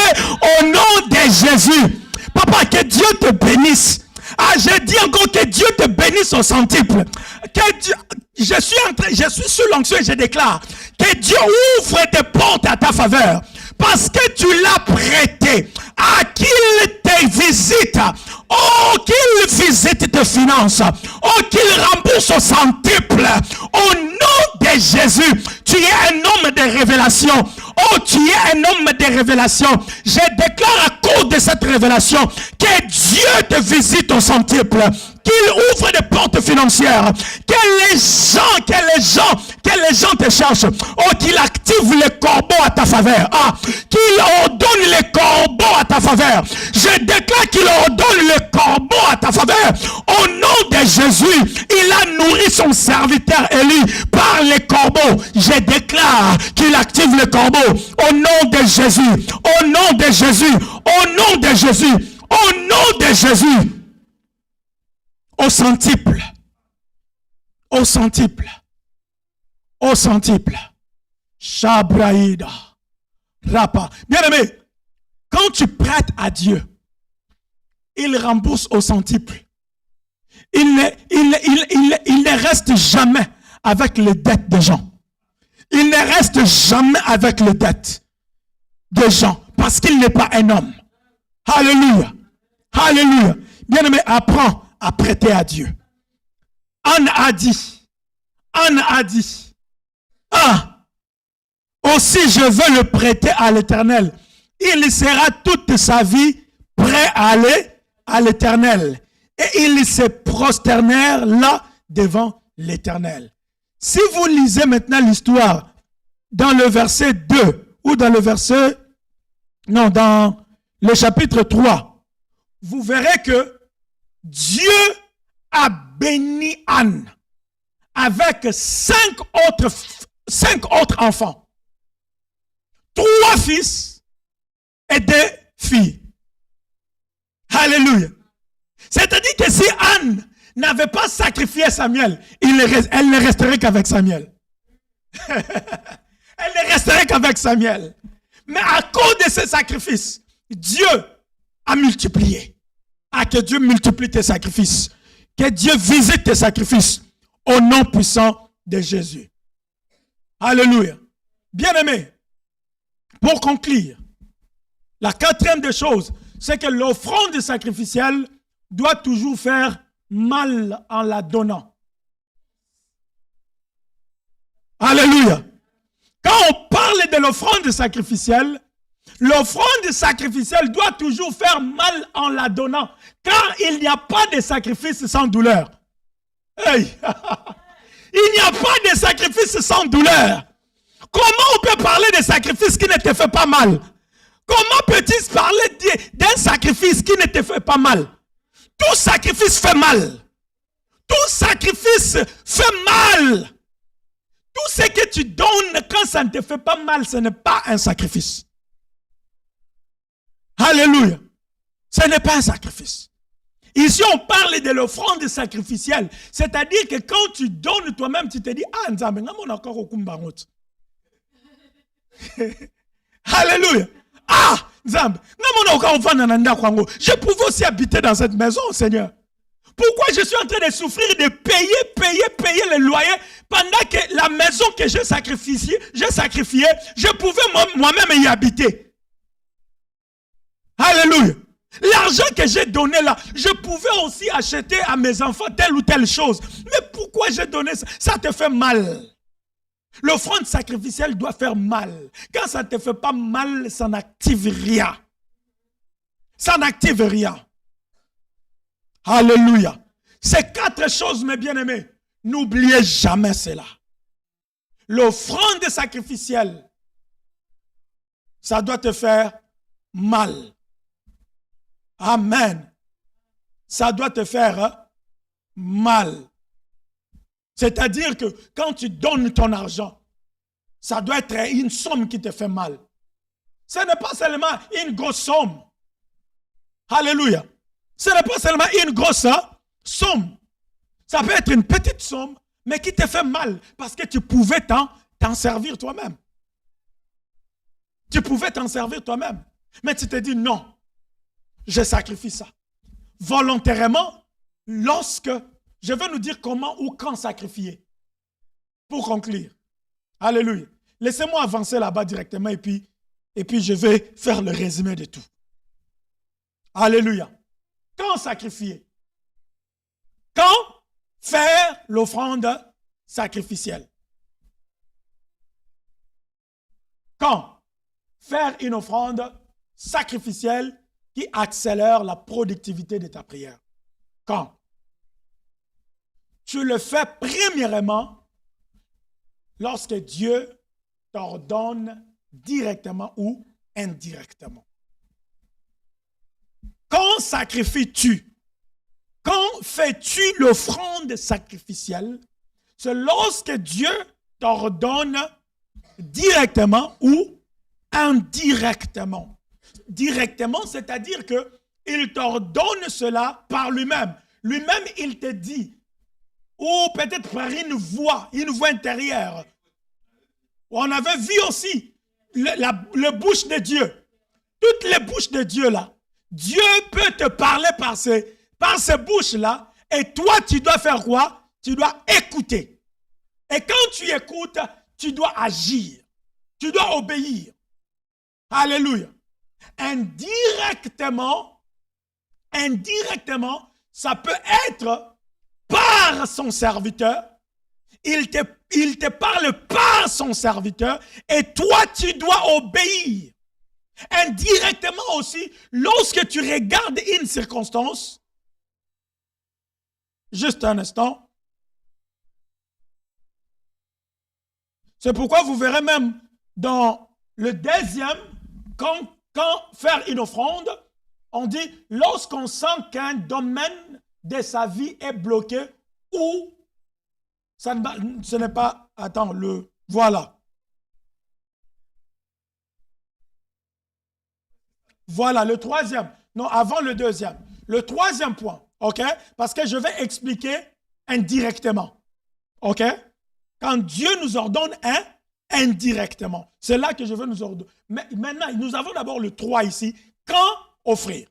au nom de Jésus. Papa, que Dieu te bénisse. Ah, je dis encore que Dieu te bénisse au centuple. Que Dieu, je suis sous l'onction et je déclare que Dieu ouvre des portes à ta faveur. Parce que tu l'as prêté. À qu'il te visite. Oh, qu'il visite tes finances. Oh, qu'il rembourse au centuple. Au nom de Jésus, tu es un homme de révélation. Oh, tu es un homme de révélation. Je déclare à cause de cette révélation que Dieu te visite au centuple. Qu'il ouvre des portes financières. Que les gens te cherchent. Oh, qu'il active les corbeaux à ta faveur. Ah, qu'il ordonne les corbeaux à ta faveur. Je déclare qu'il ordonne les corbeaux à ta faveur. Au nom de Jésus, il a nourri son serviteur Élie par les corbeaux. Je déclare qu'il active les corbeaux. Au nom de Jésus. Au nom de Jésus. Au nom de Jésus. Au nom de Jésus. Au centuple. Au centuple. Au centuple. Shabraïda. Rapa. Bien-aimé, quand tu prêtes à Dieu, il rembourse au centuple. Il ne reste jamais avec les dettes des gens. Il ne reste jamais avec les dettes des gens parce qu'il n'est pas un homme. Alléluia. Alléluia. Bien-aimé, apprends à prêter à Dieu. Anne a dit, ah, aussi je veux le prêter à l'Éternel. Il sera toute sa vie prêt à aller à l'Éternel. Et ils se prosternèrent là devant l'Éternel. Si vous lisez maintenant l'histoire dans le verset 2 ou dans le verset, non, dans le chapitre 3, vous verrez que Dieu a béni Anne avec 5 autres enfants. 3 fils et 2 filles. Alléluia. C'est-à-dire que si Anne n'avait pas sacrifié Samuel, elle ne resterait qu'avec Samuel. Elle ne resterait qu'avec Samuel. Mais à cause de ce sacrifice, Dieu a multiplié. Ah, que Dieu multiplie tes sacrifices. Que Dieu visite tes sacrifices au nom puissant de Jésus. Alléluia. Bien-aimé, pour conclure, la 4e des choses, c'est que l'offrande sacrificielle doit toujours faire mal en la donnant. Alléluia. Quand on parle de l'offrande sacrificielle doit toujours faire mal en la donnant. Car il n'y a pas de sacrifice sans douleur. Hey. Il n'y a pas de sacrifice sans douleur. Comment on peut parler de sacrifice qui ne te fait pas mal? Comment peux-tu parler d'un sacrifice qui ne te fait pas mal? Tout sacrifice fait mal. Tout sacrifice fait mal. Tout ce que tu donnes quand ça ne te fait pas mal, ce n'est pas un sacrifice. Alléluia. Ce n'est pas un sacrifice. Ici, on parle de l'offrande sacrificielle. C'est-à-dire que quand tu donnes toi-même, tu te dis, ah, Nzambe, on a encore au kumbangot. Alléluia. Ah, Nzambe, je pouvais aussi habiter dans cette maison, Seigneur. Pourquoi je suis en train de souffrir de payer le loyer pendant que la maison que j'ai sacrifiée, je pouvais moi-même y habiter. Alléluia. L'argent que j'ai donné là, je pouvais aussi acheter à mes enfants telle ou telle chose. Mais pourquoi j'ai donné ça? Ça te fait mal. L'offrande sacrificielle doit faire mal. Quand ça ne te fait pas mal, ça n'active rien. Ça n'active rien. Alléluia. Ces 4 choses, mes bien-aimés, n'oubliez jamais cela. L'offrande sacrificielle, ça doit te faire mal. Amen. Ça doit te faire mal. C'est-à-dire que quand tu donnes ton argent, ça doit être une somme qui te fait mal. Ce n'est pas seulement une grosse somme. Alléluia. Ce n'est pas seulement une grosse somme. Ça peut être une petite somme, mais qui te fait mal parce que tu pouvais t'en servir toi-même. Tu pouvais t'en servir toi-même. Mais tu te dis non, je sacrifie ça. Volontairement, lorsque, je vais nous dire comment ou quand sacrifier. Pour conclure. Alléluia. Laissez-moi avancer là-bas directement et puis je vais faire le résumé de tout. Alléluia. Quand sacrifier? Quand faire l'offrande sacrificielle? Quand faire une offrande sacrificielle qui accélère la productivité de ta prière? Quand? Tu le fais premièrement lorsque Dieu t'ordonne directement ou indirectement. Quand sacrifies-tu? Quand fais-tu l'offrande sacrificielle? C'est lorsque Dieu t'ordonne directement ou indirectement. Directement, c'est-à-dire qu'il t'ordonne cela par lui-même. Lui-même, il te dit, ou peut-être par une voix intérieure. On avait vu aussi le bouche de Dieu. Toutes les bouches de Dieu là. Dieu peut te parler par ces bouches-là, et toi, tu dois faire quoi? Tu dois écouter. Et quand tu écoutes, tu dois agir. Tu dois obéir. Alléluia. Indirectement, ça peut être par son serviteur. Il te parle par son serviteur, et toi, tu dois obéir. Indirectement aussi, lorsque tu regardes une circonstance, juste un instant, c'est pourquoi vous verrez même dans le deuxième, quand faire une offrande, on dit lorsqu'on sent qu'un domaine de sa vie est bloqué ou ce n'est pas, attends, voilà. Voilà, le troisième. Non, avant le deuxième. Le troisième point, OK? Parce que je vais expliquer indirectement. OK? Quand Dieu nous ordonne indirectement. C'est là que je veux nous ordonner. Mais maintenant, nous avons d'abord le 3 ici. Quand offrir?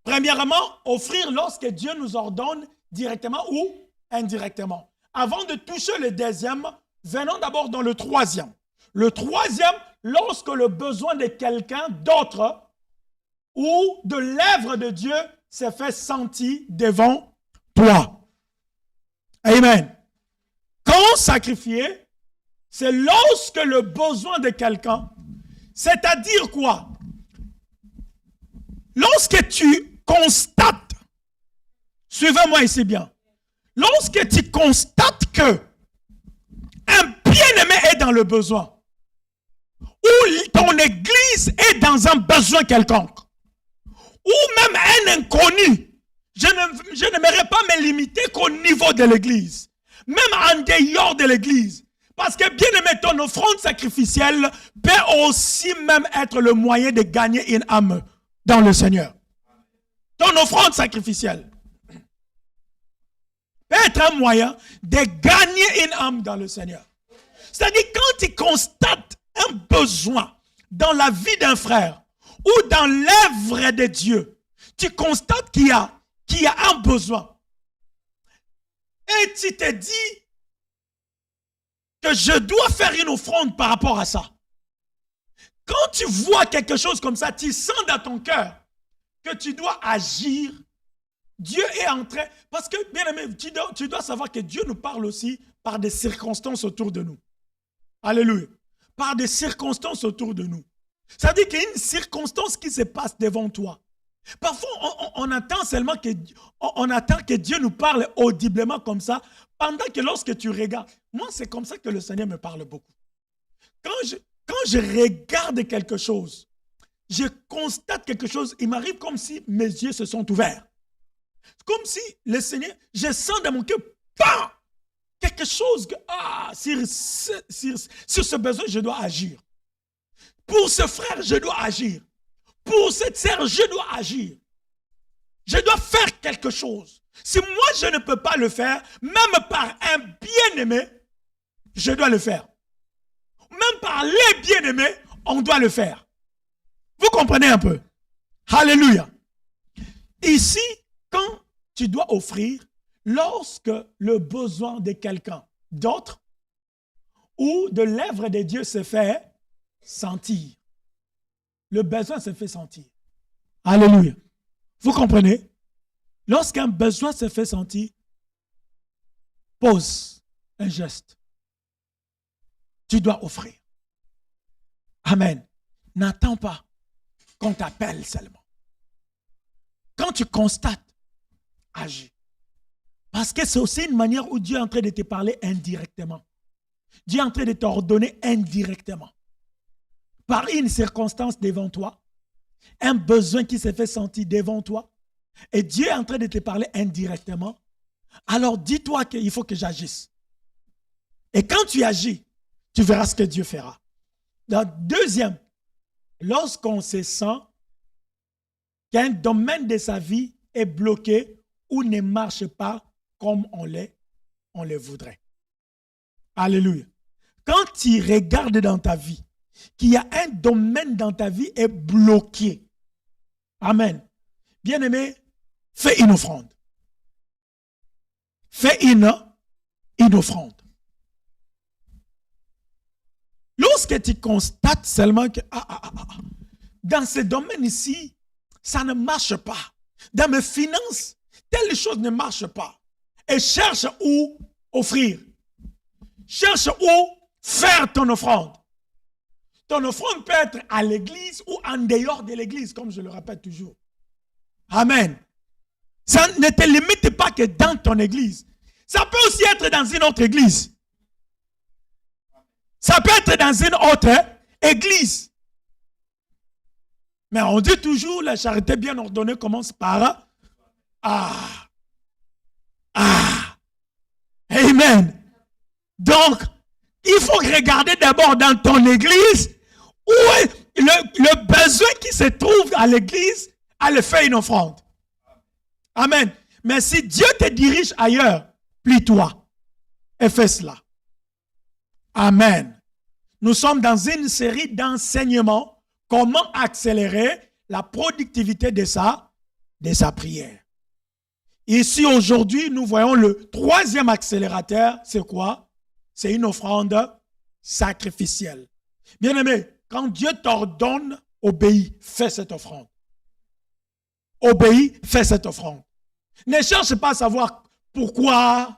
Premièrement, offrir lorsque Dieu nous ordonne directement ou indirectement. Avant de toucher le deuxième, venons d'abord dans le troisième. Le troisième, lorsque le besoin de quelqu'un d'autre ou de l'œuvre de Dieu s'est fait sentir devant toi. Amen. Quand sacrifier, c'est lorsque le besoin de quelqu'un, c'est-à-dire quoi? Lorsque tu constates, suivez-moi ici bien, lorsque tu constates que un bien-aimé est dans le besoin, ou ton église est dans un besoin quelconque, ou même un inconnu, je n'aimerais pas me limiter qu'au niveau de l'église, même en dehors de l'église. Parce que bien aimé, ton offrande sacrificielle peut aussi même être le moyen de gagner une âme dans le Seigneur. Ton offrande sacrificielle peut être un moyen de gagner une âme dans le Seigneur. C'est-à-dire quand tu constates un besoin dans la vie d'un frère ou dans l'œuvre de Dieu, tu constates qu'il y a un besoin. Et tu te dis que je dois faire une offrande par rapport à ça. Quand tu vois quelque chose comme ça, tu sens dans ton cœur que tu dois agir. Dieu est en train... Parce que, bien aimé, tu dois savoir que Dieu nous parle aussi par des circonstances autour de nous. Alléluia. Par des circonstances autour de nous. Ça veut dire qu'il y a une circonstance qui se passe devant toi. Parfois, on attend seulement que Dieu nous parle audiblement comme ça, pendant que lorsque tu regardes, moi c'est comme ça que le Seigneur me parle beaucoup. Quand je regarde quelque chose, je constate quelque chose, il m'arrive comme si mes yeux se sont ouverts. Comme si le Seigneur, je sens dans mon cœur, bam, quelque chose que, sur ce besoin, je dois agir. Pour ce frère, je dois agir. Pour cette sœur, je dois agir. Je dois faire quelque chose. Si moi, je ne peux pas le faire, même par un bien-aimé, je dois le faire. Même par les bien-aimés, on doit le faire. Vous comprenez un peu? Alléluia. Ici, quand tu dois offrir, lorsque le besoin de quelqu'un d'autre ou de l'œuvre de Dieu se fait sentir, le besoin se fait sentir. Alléluia. Vous comprenez? Lorsqu'un besoin se fait sentir, pose un geste. Tu dois offrir. Amen. N'attends pas qu'on t'appelle seulement. Quand tu constates, agis. Parce que c'est aussi une manière où Dieu est en train de te parler indirectement. Dieu est en train de t'ordonner indirectement. Par une circonstance devant toi, un besoin qui s'est fait sentir devant toi, et Dieu est en train de te parler indirectement, alors dis-toi qu'il faut que j'agisse. Et quand tu agis, tu verras ce que Dieu fera. Deuxième, lorsqu'on se sent qu'un domaine de sa vie est bloqué ou ne marche pas comme on le voudrait. Alléluia. Quand tu regardes dans ta vie, qu'il y a un domaine dans ta vie est bloqué. Amen. Bien-aimé, fais une offrande. Fais une offrande. Lorsque tu constates seulement que dans ce domaine ici, ça ne marche pas. Dans mes finances, telle chose ne marche pas. Et cherche où offrir. Cherche où faire ton offrande. Ton offrande peut être à l'église ou en dehors de l'église, comme je le répète toujours. Amen. Ça ne te limite pas que dans ton église. Ça peut aussi être dans une autre église. Ça peut être dans une autre église. Mais on dit toujours, la charité bien ordonnée commence par Amen. Donc, il faut regarder d'abord dans ton église où est le besoin qui se trouve à l'église, aller faire une offrande. Amen. Mais si Dieu te dirige ailleurs, plie-toi et fais cela. Amen. Nous sommes dans une série d'enseignements. Comment accélérer la productivité de sa prière. Ici, aujourd'hui, nous voyons le troisième accélérateur. C'est quoi? C'est une offrande sacrificielle. Bien-aimé, quand Dieu t'ordonne, obéis, fais cette offrande. Obéis, fais cette offrande. Ne cherche pas à savoir pourquoi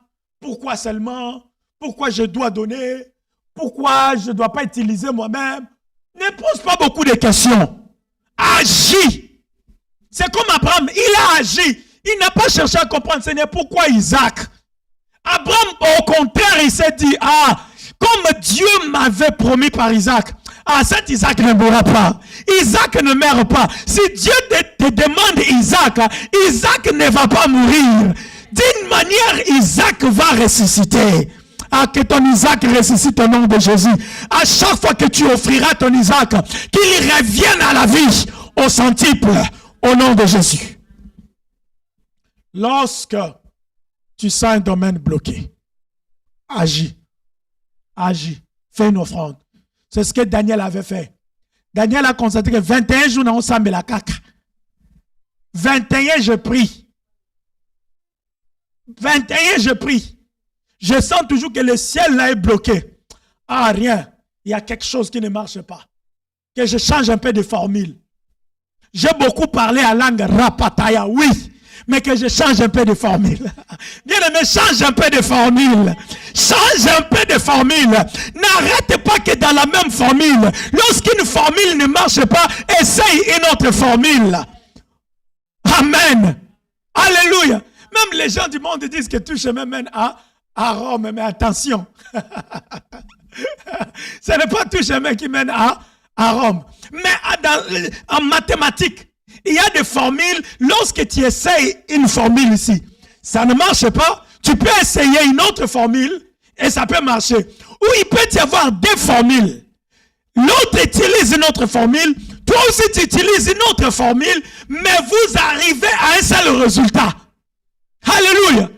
seulement, pourquoi je dois donner, pourquoi je ne dois pas utiliser moi-même. Ne pose pas beaucoup de questions. Agis. C'est comme Abraham, il a agi. Il n'a pas cherché à comprendre, Seigneur, pourquoi Isaac. Abraham, au contraire, il s'est dit, comme Dieu m'avait promis par Isaac, cet Isaac ne mourra pas. Isaac ne meurt pas. Si Dieu te demande Isaac, Isaac ne va pas mourir. D'une manière, Isaac va ressusciter. Que ton Isaac ressuscite au nom de Jésus. À chaque fois que tu offriras ton Isaac, qu'il revienne à la vie au centuple au nom de Jésus. Lorsque tu sens un domaine bloqué, agis. Agis. Fais une offrande. C'est ce que Daniel avait fait. Daniel a constaté que 21 jours on s'en met la caca. 21 je prie. 21 je prie. Je sens toujours que le ciel là est bloqué. Rien. Il y a quelque chose qui ne marche pas. Que je change un peu de formule. J'ai beaucoup parlé à langue rapataya, oui. Mais que je change un peu de formule. Bien aimé, change un peu de formule. Change un peu de formule. N'arrête pas que dans la même formule. Lorsqu'une formule ne marche pas, essaye une autre formule. Amen. Alléluia. Même les gens du monde disent que tout chemin mène à Rome, mais attention. Ce n'est pas tout chemin qui mène à Rome. Mais en mathématiques, Il y a des formules, lorsque tu essayes une formule ici, ça ne marche pas, tu peux essayer une autre formule et ça peut marcher. Ou il peut y avoir deux formules. L'autre utilise une autre formule, toi aussi tu utilises une autre formule, mais vous arrivez à un seul résultat. Alléluia.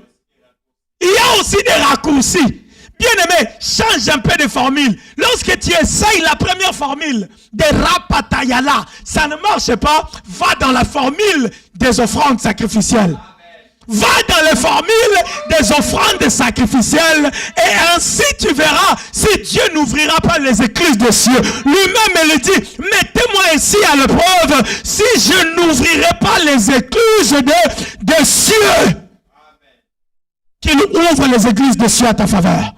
Il y a aussi des raccourcis. Bien-aimé, change un peu de formule. Lorsque tu essayes la première formule de Rapatayala, ça ne marche pas, va dans la formule des offrandes sacrificielles. Va dans les formules des offrandes sacrificielles et ainsi tu verras si Dieu n'ouvrira pas les écluses des cieux. Lui-même il dit, mettez-moi ici à l'épreuve si je n'ouvrirai pas les écluses des cieux. Qu'il ouvre les écluses des cieux à ta faveur.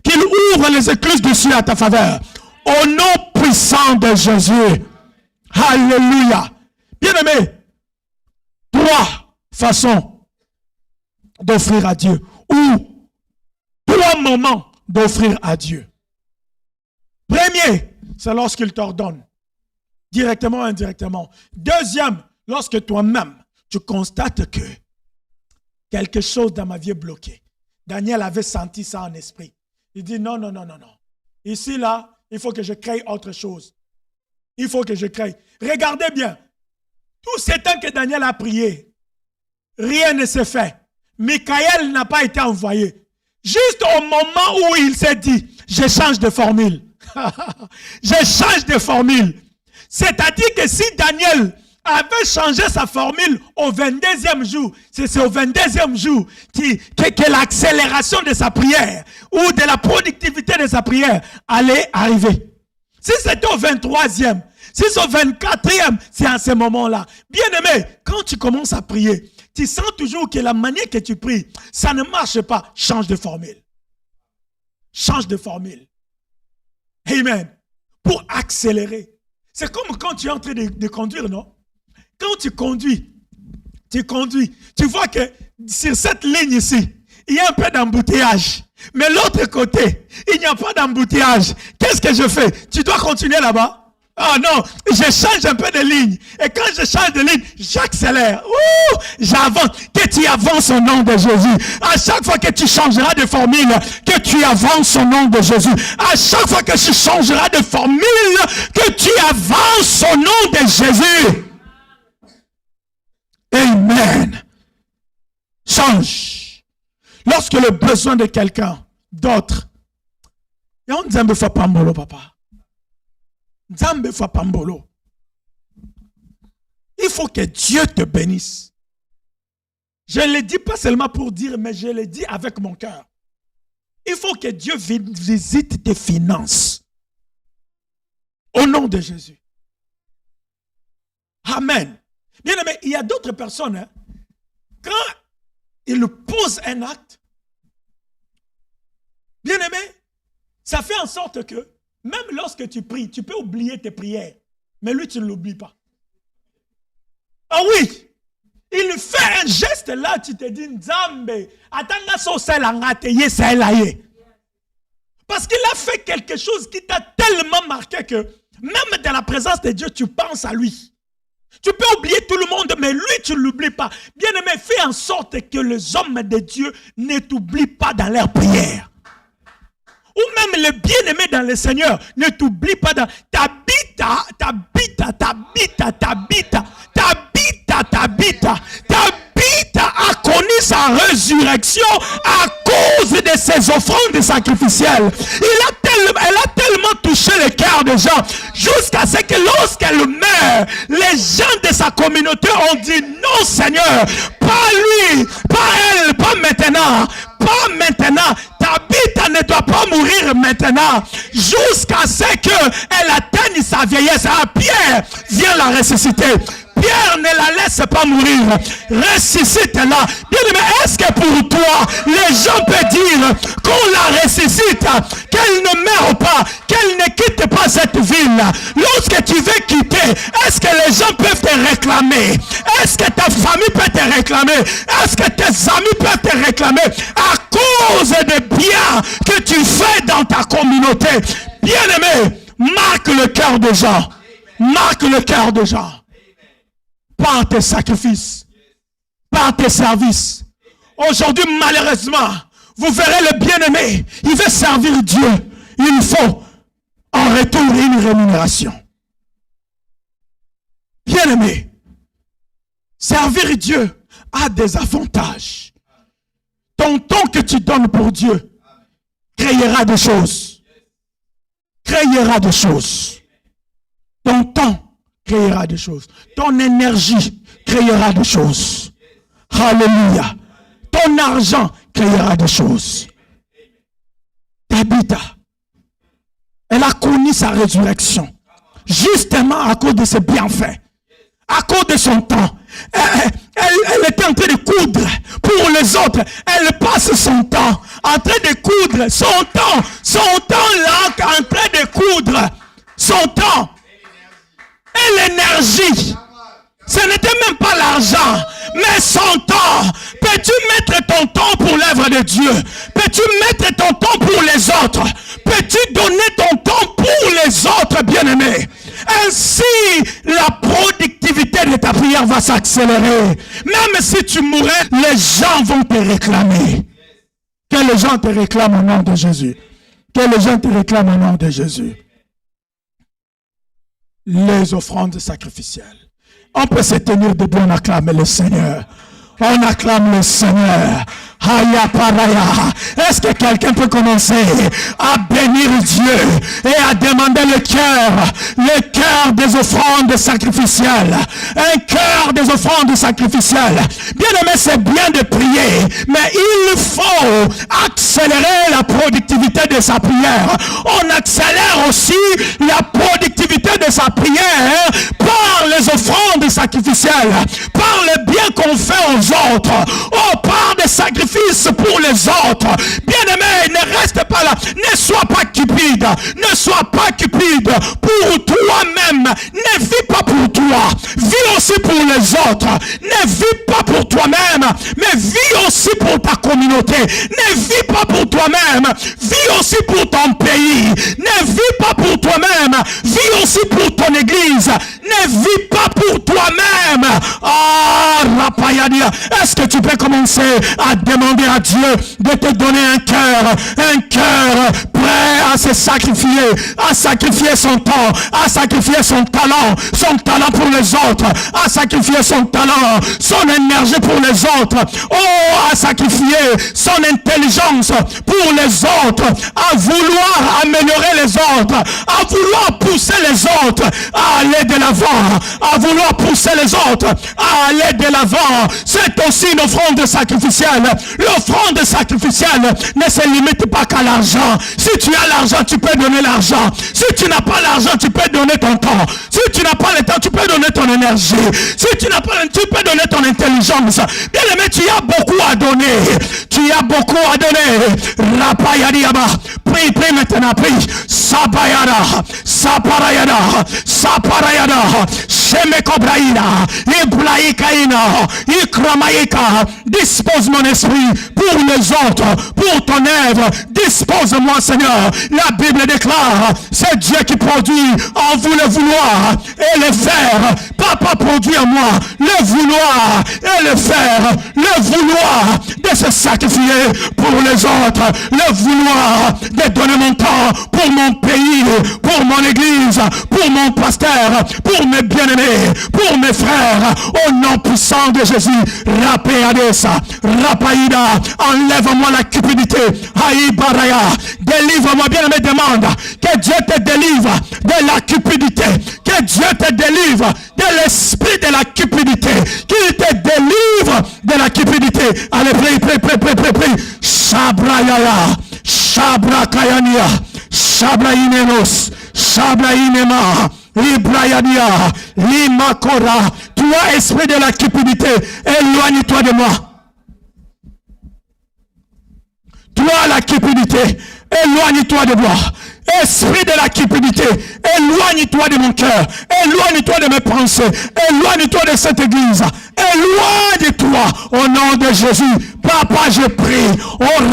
Qu'il ouvre les écluses des cieux à ta faveur. Au nom puissant de Jésus. Alléluia. Bien-aimé, 3 façons d'offrir à Dieu, ou 3 moments d'offrir à Dieu. Premier, c'est lorsqu'il t'ordonne, directement ou indirectement. Deuxième, lorsque toi-même, tu constates que quelque chose dans ma vie est bloqué. Daniel avait senti ça en esprit. Il dit non. Ici, là, il faut que je crée autre chose. Il faut que je crée. Regardez bien. Tout ce temps que Daniel a prié, rien ne s'est fait. Michael n'a pas été envoyé. Juste au moment où il s'est dit, je change de formule. Je change de formule. C'est-à-dire que si Daniel avait changé sa formule au 22e jour, c'est au 22e jour que l'accélération de sa prière ou de la productivité de sa prière allait arriver. Si c'était au 23e, si c'est au 24e, c'est à ce moment-là. Bien-aimé, quand tu commences à prier, tu sens toujours que la manière que tu pries, ça ne marche pas. Change de formule. Change de formule. Amen. Pour accélérer. C'est comme quand tu es en train de conduire, non? Quand tu conduis, tu vois que sur cette ligne ici, il y a un peu d'embouteillage. Mais l'autre côté, il n'y a pas d'embouteillage. Qu'est-ce que je fais? Tu dois continuer là-bas? Oh non, je change un peu de ligne. Et quand je change de ligne, j'accélère. J'avance. Que tu avances au nom de Jésus. À chaque fois que tu changeras de formule, que tu avances au nom de Jésus. À chaque fois que tu changeras de formule, que tu avances au nom de Jésus. Amen. Change. Lorsque le besoin de quelqu'un, d'autre, il faut que Dieu te bénisse. Je ne le dis pas seulement pour dire, mais je le dis avec mon cœur. Il faut que Dieu visite tes finances. Au nom de Jésus. Amen. Bien aimé, il y a d'autres personnes, quand ils posent un acte, bien aimé, ça fait en sorte que, même lorsque tu pries, tu peux oublier tes prières, mais lui, tu ne l'oublies pas. Ah oui, il fait un geste là, tu te dis, Nzambe, parce qu'il a fait quelque chose qui t'a tellement marqué que, même dans la présence de Dieu, tu penses à lui. Tu peux oublier tout le monde, mais lui, tu ne l'oublies pas. Bien-aimé, fais en sorte que les hommes de Dieu ne t'oublient pas dans leurs prières. Ou même les bien-aimés dans le Seigneur ne t'oublient pas dans... Tabitha a connu sa résurrection à cause de ses offrandes sacrificielles. Elle a tellement touché le cœur des gens jusqu'à ce que lorsqu'elle meurt, les gens de sa communauté ont dit non Seigneur, pas lui, pas elle, pas maintenant. Tabitha ne doit pas mourir maintenant jusqu'à ce qu'elle atteigne sa vieillesse. Ah, Pierre, viens la ressusciter. Pierre ne la laisse pas mourir. Ressuscite-la. Bien-aimé, est-ce que pour toi, les gens peuvent dire qu'on la ressuscite, qu'elle ne meurt pas, qu'elle ne quitte pas cette ville? Lorsque tu veux quitter, est-ce que les gens peuvent te réclamer? Est-ce que ta famille peut te réclamer? Est-ce que tes amis peuvent te réclamer à cause des biens que tu fais dans ta communauté? Bien-aimé, marque le cœur des gens. Marque le cœur des gens. par tes sacrifices, par tes services. Aujourd'hui, malheureusement, vous verrez le bien-aimé, il veut servir Dieu. Il faut en retour une rémunération. Bien-aimé, servir Dieu a des avantages. Ton temps que tu donnes pour Dieu créera des choses. Créera des choses. Ton temps créera des choses. Ton énergie créera des choses. Alléluia. Ton argent créera des choses. Tabitha, elle a connu sa résurrection justement à cause de ses bienfaits, à cause de son temps. Elle était en train de coudre pour les autres. Elle passe son temps en train de coudre son temps là, en train de coudre son temps et l'énergie. Ce n'était même pas l'argent, mais son temps. Peux-tu mettre ton temps pour l'œuvre de Dieu? Peux-tu mettre ton temps pour les autres? Peux-tu donner ton temps pour les autres, bien-aimés? Ainsi, la productivité de ta prière va s'accélérer. Même si tu mourrais, les gens vont te réclamer. Que les gens te réclament au nom de Jésus. Que les gens te réclament au nom de Jésus. Les offrandes sacrificielles. On peut se tenir debout, on acclame le Seigneur. On acclame le Seigneur. Aya paraya. Est-ce que quelqu'un peut commencer à bénir Dieu et à demander le cœur des offrandes sacrificielles, un cœur des offrandes sacrificielles. Bien aimé, c'est bien de prier, mais il faut accélérer la productivité de sa prière. On accélère aussi la productivité de sa prière par les offrandes sacrificielles, par le bien qu'on fait aux autres, par des sacrifices pour les autres. Bien-aimé, ne reste pas là. Ne sois pas cupide. Ne sois pas cupide pour toi-même. Ne vis pas pour toi. Vis aussi pour les autres. Ne vis pas pour toi-même, mais vis aussi pour ta communauté. Ne vis pas pour toi-même. Vis aussi pour ton pays. Ne vis pas pour toi-même. Vis aussi pour ton église. Ne vis pas pour toi-même. Rapayadia. Est-ce que tu peux commencer à demander à Dieu de te donner un cœur prêt à se sacrifier, à sacrifier son temps, à sacrifier son talent pour les autres, à sacrifier son talent, son énergie pour les autres, à sacrifier son intelligence pour les autres, à vouloir améliorer les autres, à vouloir pousser les autres à aller de l'avant, à vouloir pousser les autres à aller de l'avant. C'est aussi une offrande sacrificielle. L'offrande sacrificielle ne se limite pas qu'à l'argent. Si tu as l'argent, tu peux donner l'argent. Si tu n'as pas l'argent, tu peux donner ton temps. Si tu n'as pas le temps, tu peux donner ton énergie. Si tu n'as pas, tu peux donner ton intelligence. Bien aimé, tu as beaucoup à donner. Tu as beaucoup à donner. Rapayadiaba. Prie maintenant, prie. Sabayada. Saparayada. Saparayada. Shemekobraïna. Ibraïkaïna. Ikramaïka. Dispose mon esprit pour les autres, pour ton œuvre. Dispose-moi, Seigneur. La Bible déclare, c'est Dieu qui produit en vous le vouloir et le faire. Papa produit en moi le vouloir et le faire. Le vouloir de se sacrifier pour les autres. Le vouloir de donner mon temps pour mon pays, pour mon église, pour mon pasteur, pour mes bien-aimés, pour mes frères. Au nom puissant de Jésus, Rapéadesa, Rapaïda, enlève-moi la cupidité. Aïbaraya, délivre-moi, bien-aimé, demande que Dieu te délivre de la cupidité, que Dieu te délivre de l'esprit de la cupidité, qu'il te délivre de la cupidité. Allez, prie. Shabrayaya, Shabrakayania, Shabrainenos, Shabrainema, Librayadia, Limakora. Toi, esprit de la cupidité, éloigne-toi de moi. Toi, la cupidité, éloigne-toi de moi. Esprit de la cupidité, éloigne-toi de mon cœur, éloigne-toi de mes pensées, éloigne-toi de cette église, éloigne-toi au nom de Jésus. Papa, je prie,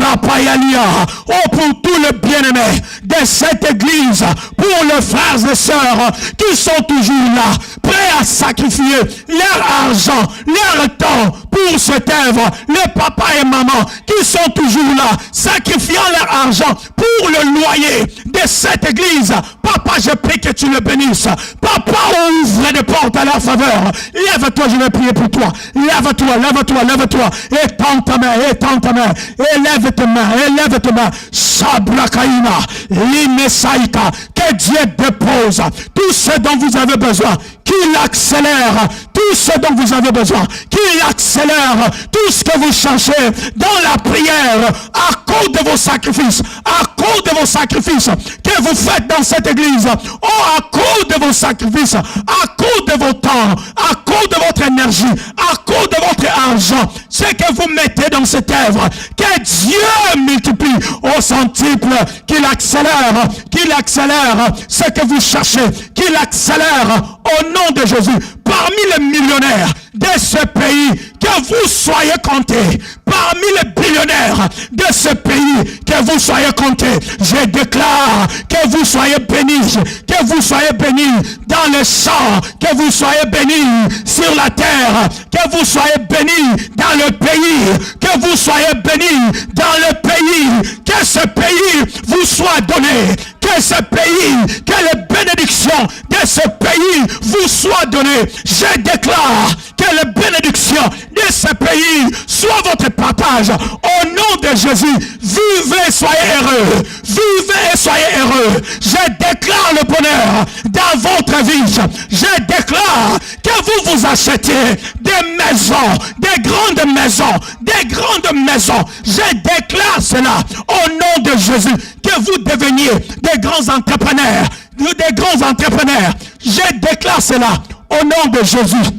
Rapayalia, pour tout le bien-aimé de cette église, pour les frères et sœurs qui sont toujours là. prêts à sacrifier leur argent, leur temps pour cette œuvre. Les papas et mamans qui sont toujours là, sacrifiant leur argent pour le loyer de cette église. Papa, je prie que tu le bénisses. Papa, ouvre des portes à leur faveur. Lève-toi, je vais prier pour toi. Lève-toi, lève-toi, lève-toi. Étends ta main, étends ta main. Élève ta main, élève ta main. Sabrakaina, Limesaïka. Que Dieu dépose tout ce dont vous avez besoin. Qu'il accélère tout ce dont vous avez besoin. Qu'il accélère tout ce que vous cherchez dans la prière à cause de vos sacrifices. À cause de vos sacrifices que vous faites dans cette église. Oh, à cause de vos sacrifices. À cause de vos temps. À cause de votre énergie. À cause de votre argent. Ce que vous mettez dans cette œuvre. Que Dieu multiplie au centuple. Qu'il accélère. Qu'il accélère ce que vous cherchez. Qu'il accélère au nom de Jésus. Parmi les millionnaires de ce pays, que vous soyez comptés. Parmi les billionnaires de ce pays, que vous soyez comptés. Je déclare que vous soyez bénis. Que vous soyez bénis dans les champs. Que vous soyez bénis sur la terre. Que vous soyez bénis dans le pays. Que vous soyez bénis dans le pays. Que ce pays vous soit donné. Que ce pays, que les bénédictions de ce pays vous soient données. Je déclare que les bénédictions de ce pays soient votre partage. Au nom de Jésus, vivez, soyez heureux. Vivez et soyez heureux. Je déclare le bonheur dans votre vie. Je déclare que vous vous achetez des maisons, des grandes maisons, des grandes maisons. Je déclare cela au nom de Jésus. Que vous deveniez des grands entrepreneurs, des grands entrepreneurs. Je déclare cela au nom de Jésus.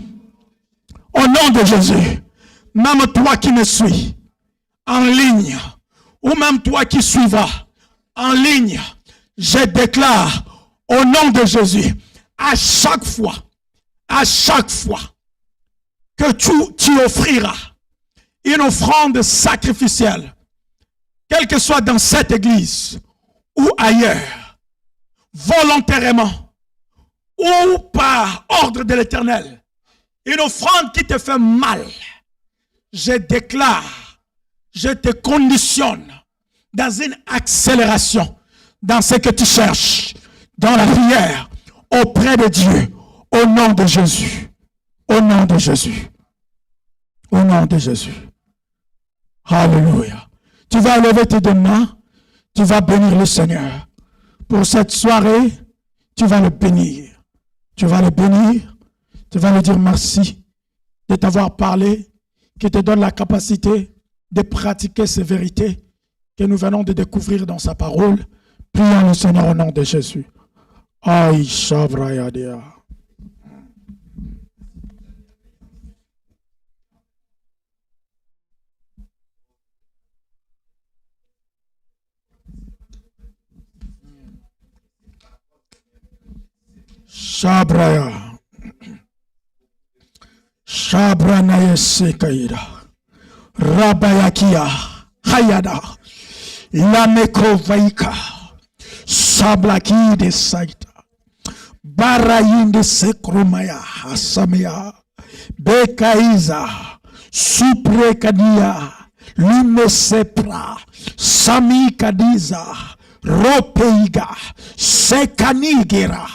Au nom de Jésus. Même toi qui me suis en ligne, ou même toi qui suivras en ligne, je déclare au nom de Jésus, à chaque fois que tu offriras une offrande sacrificielle, quel que soit dans cette église ou ailleurs, volontairement ou par ordre de l'Éternel, une offrande qui te fait mal, je déclare, je te conditionne dans une accélération dans ce que tu cherches, dans la prière, auprès de Dieu, au nom de Jésus, au nom de Jésus, au nom de Jésus. Alléluia. Tu vas lever tes deux mains, tu vas bénir le Seigneur. Pour cette soirée, tu vas le bénir. Tu vas le bénir, tu vas lui dire merci de t'avoir parlé, qui te donne la capacité de pratiquer ces vérités que nous venons de découvrir dans sa parole. Prions le Seigneur au nom de Jésus. Aïe, Shavrayadea. Shabraya. Shabranaya Sekaira. Rabayakia. Hayada. Lameko Vaika. Sablaki de Saita. Barayin de Sekromaya. Asamea. Bekaiza. Suprekania. Lumesepra. Sami Kadiza. Ropeiga. Sekanigera.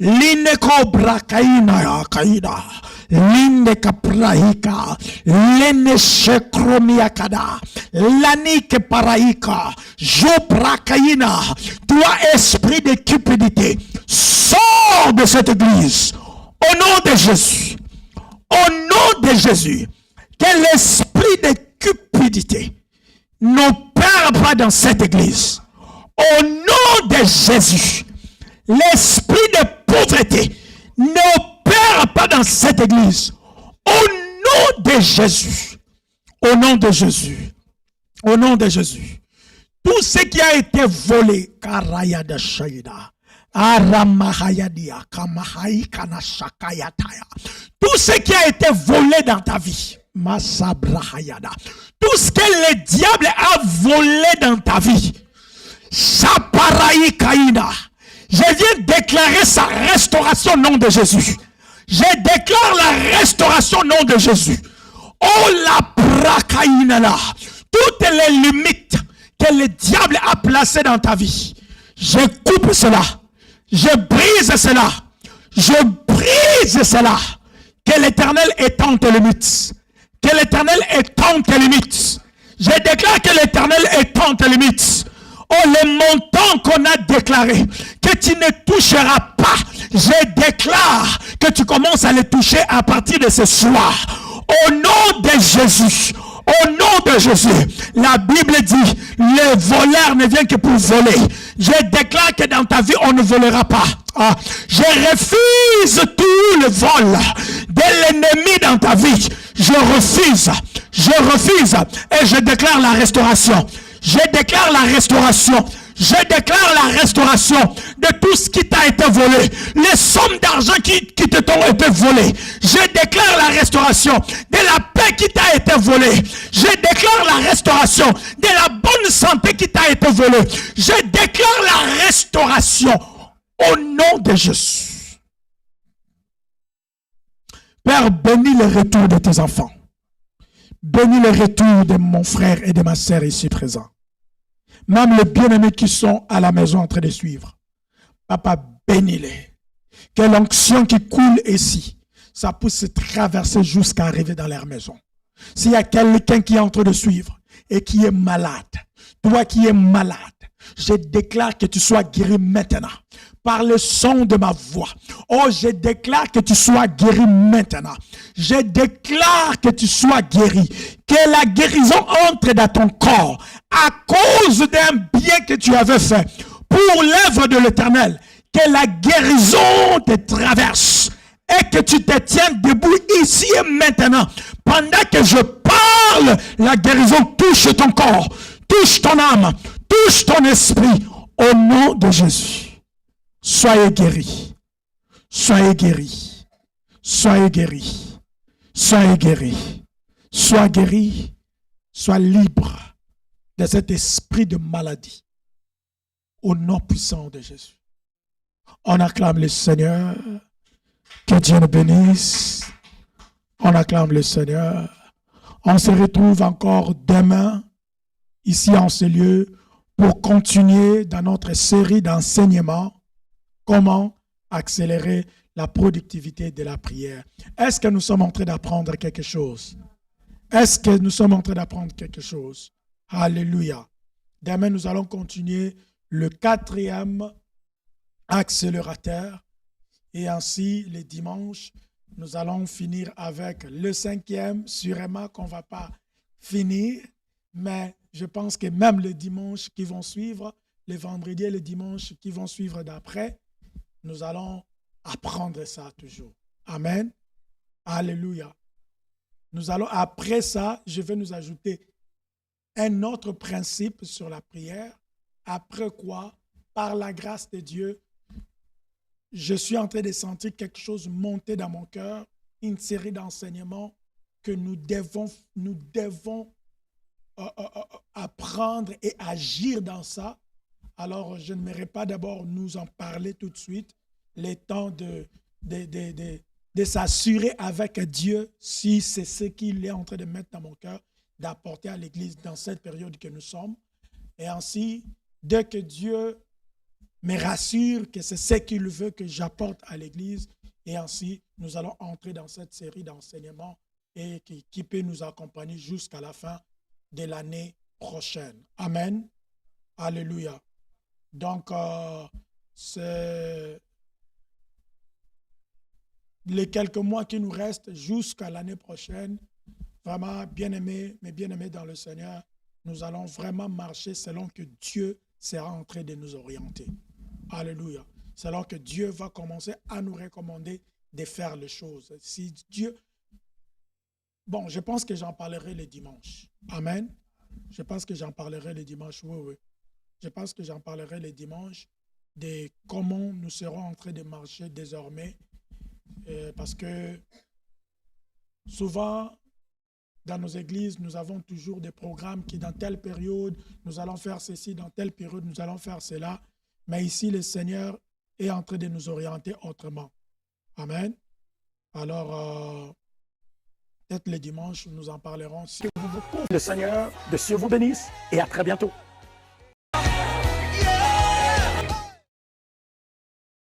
Linde cobra kaina kaida. Linde kapraika. Lene shekromia kada. Lanike paraika. Jobra kaina. Toi, esprit de cupidité, sors de cette église. Au nom de Jésus. Au nom de Jésus. Que l'esprit de cupidité n'opère pas dans cette église. Au nom de Jésus. L'esprit de pauvreté n'opère pas dans cette église. Au nom de Jésus. Au nom de Jésus. Au nom de Jésus. Tout ce qui a été volé, Karaya de Shaida, Aramahayadia, Kamahaikana Shakayataya. Tout ce qui a été volé dans ta vie, Masabrahayada. Tout ce que le diable a volé dans ta vie, Saparaïkaïna. Je viens déclarer sa restauration au nom de Jésus. Je déclare la restauration au nom de Jésus. Oh la prakaïnala. Toutes les limites que le diable a placées dans ta vie, je coupe cela. Je brise cela. Je brise cela. Que l'Éternel étende tes limites. Que l'Éternel étende tes limites. Je déclare que l'Éternel étend tes limites. Oh, les montants qu'on a déclarés, que tu ne toucheras pas. Je déclare que tu commences à les toucher à partir de ce soir. Au nom de Jésus. Au nom de Jésus. La Bible dit, le voleur ne vient que pour voler. Je déclare que dans ta vie, on ne volera pas. Je refuse tout le vol de l'ennemi dans ta vie. Je refuse. Je refuse. Et je déclare la restauration. Je déclare la restauration. Je déclare la restauration de tout ce qui t'a été volé. Les sommes d'argent qui te t'ont été volées. Je déclare la restauration de la paix qui t'a été volée. Je déclare la restauration de la bonne santé qui t'a été volée. Je déclare la restauration au nom de Jésus. Père, bénis le retour de tes enfants. Bénis le retour de mon frère et de ma sœur ici présents. Même les bien-aimés qui sont à la maison en train de suivre. Papa, bénis-les. Que l'onction qui coule ici, ça puisse se traverser jusqu'à arriver dans leur maison. S'il y a quelqu'un qui est en train de suivre et qui est malade, toi qui es malade, je déclare que tu sois guéri maintenant. Par le son de ma voix. Oh, je déclare que tu sois guéri maintenant. Je déclare que tu sois guéri. Que la guérison entre dans ton corps à cause d'un bien que tu avais fait pour l'œuvre de l'Éternel. Que la guérison te traverse et que tu te tiennes debout ici et maintenant. Pendant que je parle, la guérison touche ton corps, touche ton âme, touche ton esprit au nom de Jésus. Soyez guéris. Soyez guéris. Soyez guéris. Soyez guéris. Sois guéri. Sois libre de cet esprit de maladie. Au nom puissant de Jésus. On acclame le Seigneur. Que Dieu nous bénisse. On acclame le Seigneur. On se retrouve encore demain, ici en ce lieu, pour continuer dans notre série d'enseignements. Comment accélérer la productivité de la prière. Est-ce que nous sommes en train d'apprendre quelque chose? Est-ce que nous sommes en train d'apprendre quelque chose? Alléluia. Demain, nous allons continuer le 4e accélérateur. Et ainsi, les dimanches, nous allons finir avec le 5e. Sûrement qu'on ne va pas finir, mais je pense que même les dimanches qui vont suivre, les vendredis et les dimanches qui vont suivre d'après, nous allons apprendre ça toujours. Amen. Alléluia. Nous allons, après ça, je vais nous ajouter un autre principe sur la prière. Après quoi, par la grâce de Dieu, je suis en train de sentir quelque chose monter dans mon cœur, une série d'enseignements que nous devons apprendre et agir dans ça. Alors, je n'aimerais pas d'abord nous en parler tout de suite, le temps de s'assurer avec Dieu si c'est ce qu'il est en train de mettre dans mon cœur, d'apporter à l'Église dans cette période que nous sommes. Et ainsi, dès que Dieu me rassure que c'est ce qu'il veut que j'apporte à l'Église, et ainsi, nous allons entrer dans cette série d'enseignements et qui peut nous accompagner jusqu'à la fin de l'année prochaine. Amen. Alléluia. Donc, c'est les quelques mois qui nous restent jusqu'à l'année prochaine. Vraiment, bien-aimés, mes bien-aimés dans le Seigneur, nous allons vraiment marcher selon que Dieu sera en train de nous orienter. Alléluia. Selon que Dieu va commencer à nous recommander de faire les choses. Si Dieu... Bon, je pense que j'en parlerai le dimanche. Amen. Je pense que j'en parlerai le dimanche. Oui, oui. Je pense que j'en parlerai le dimanche de comment nous serons en train de marcher désormais. Parce que souvent, dans nos églises, nous avons toujours des programmes qui, dans telle période, nous allons faire ceci, dans telle période, nous allons faire cela. Mais ici, le Seigneur est en train de nous orienter autrement. Amen. Alors, peut-être le dimanche, nous en parlerons. Le Seigneur de Dieu vous bénisse et à très bientôt.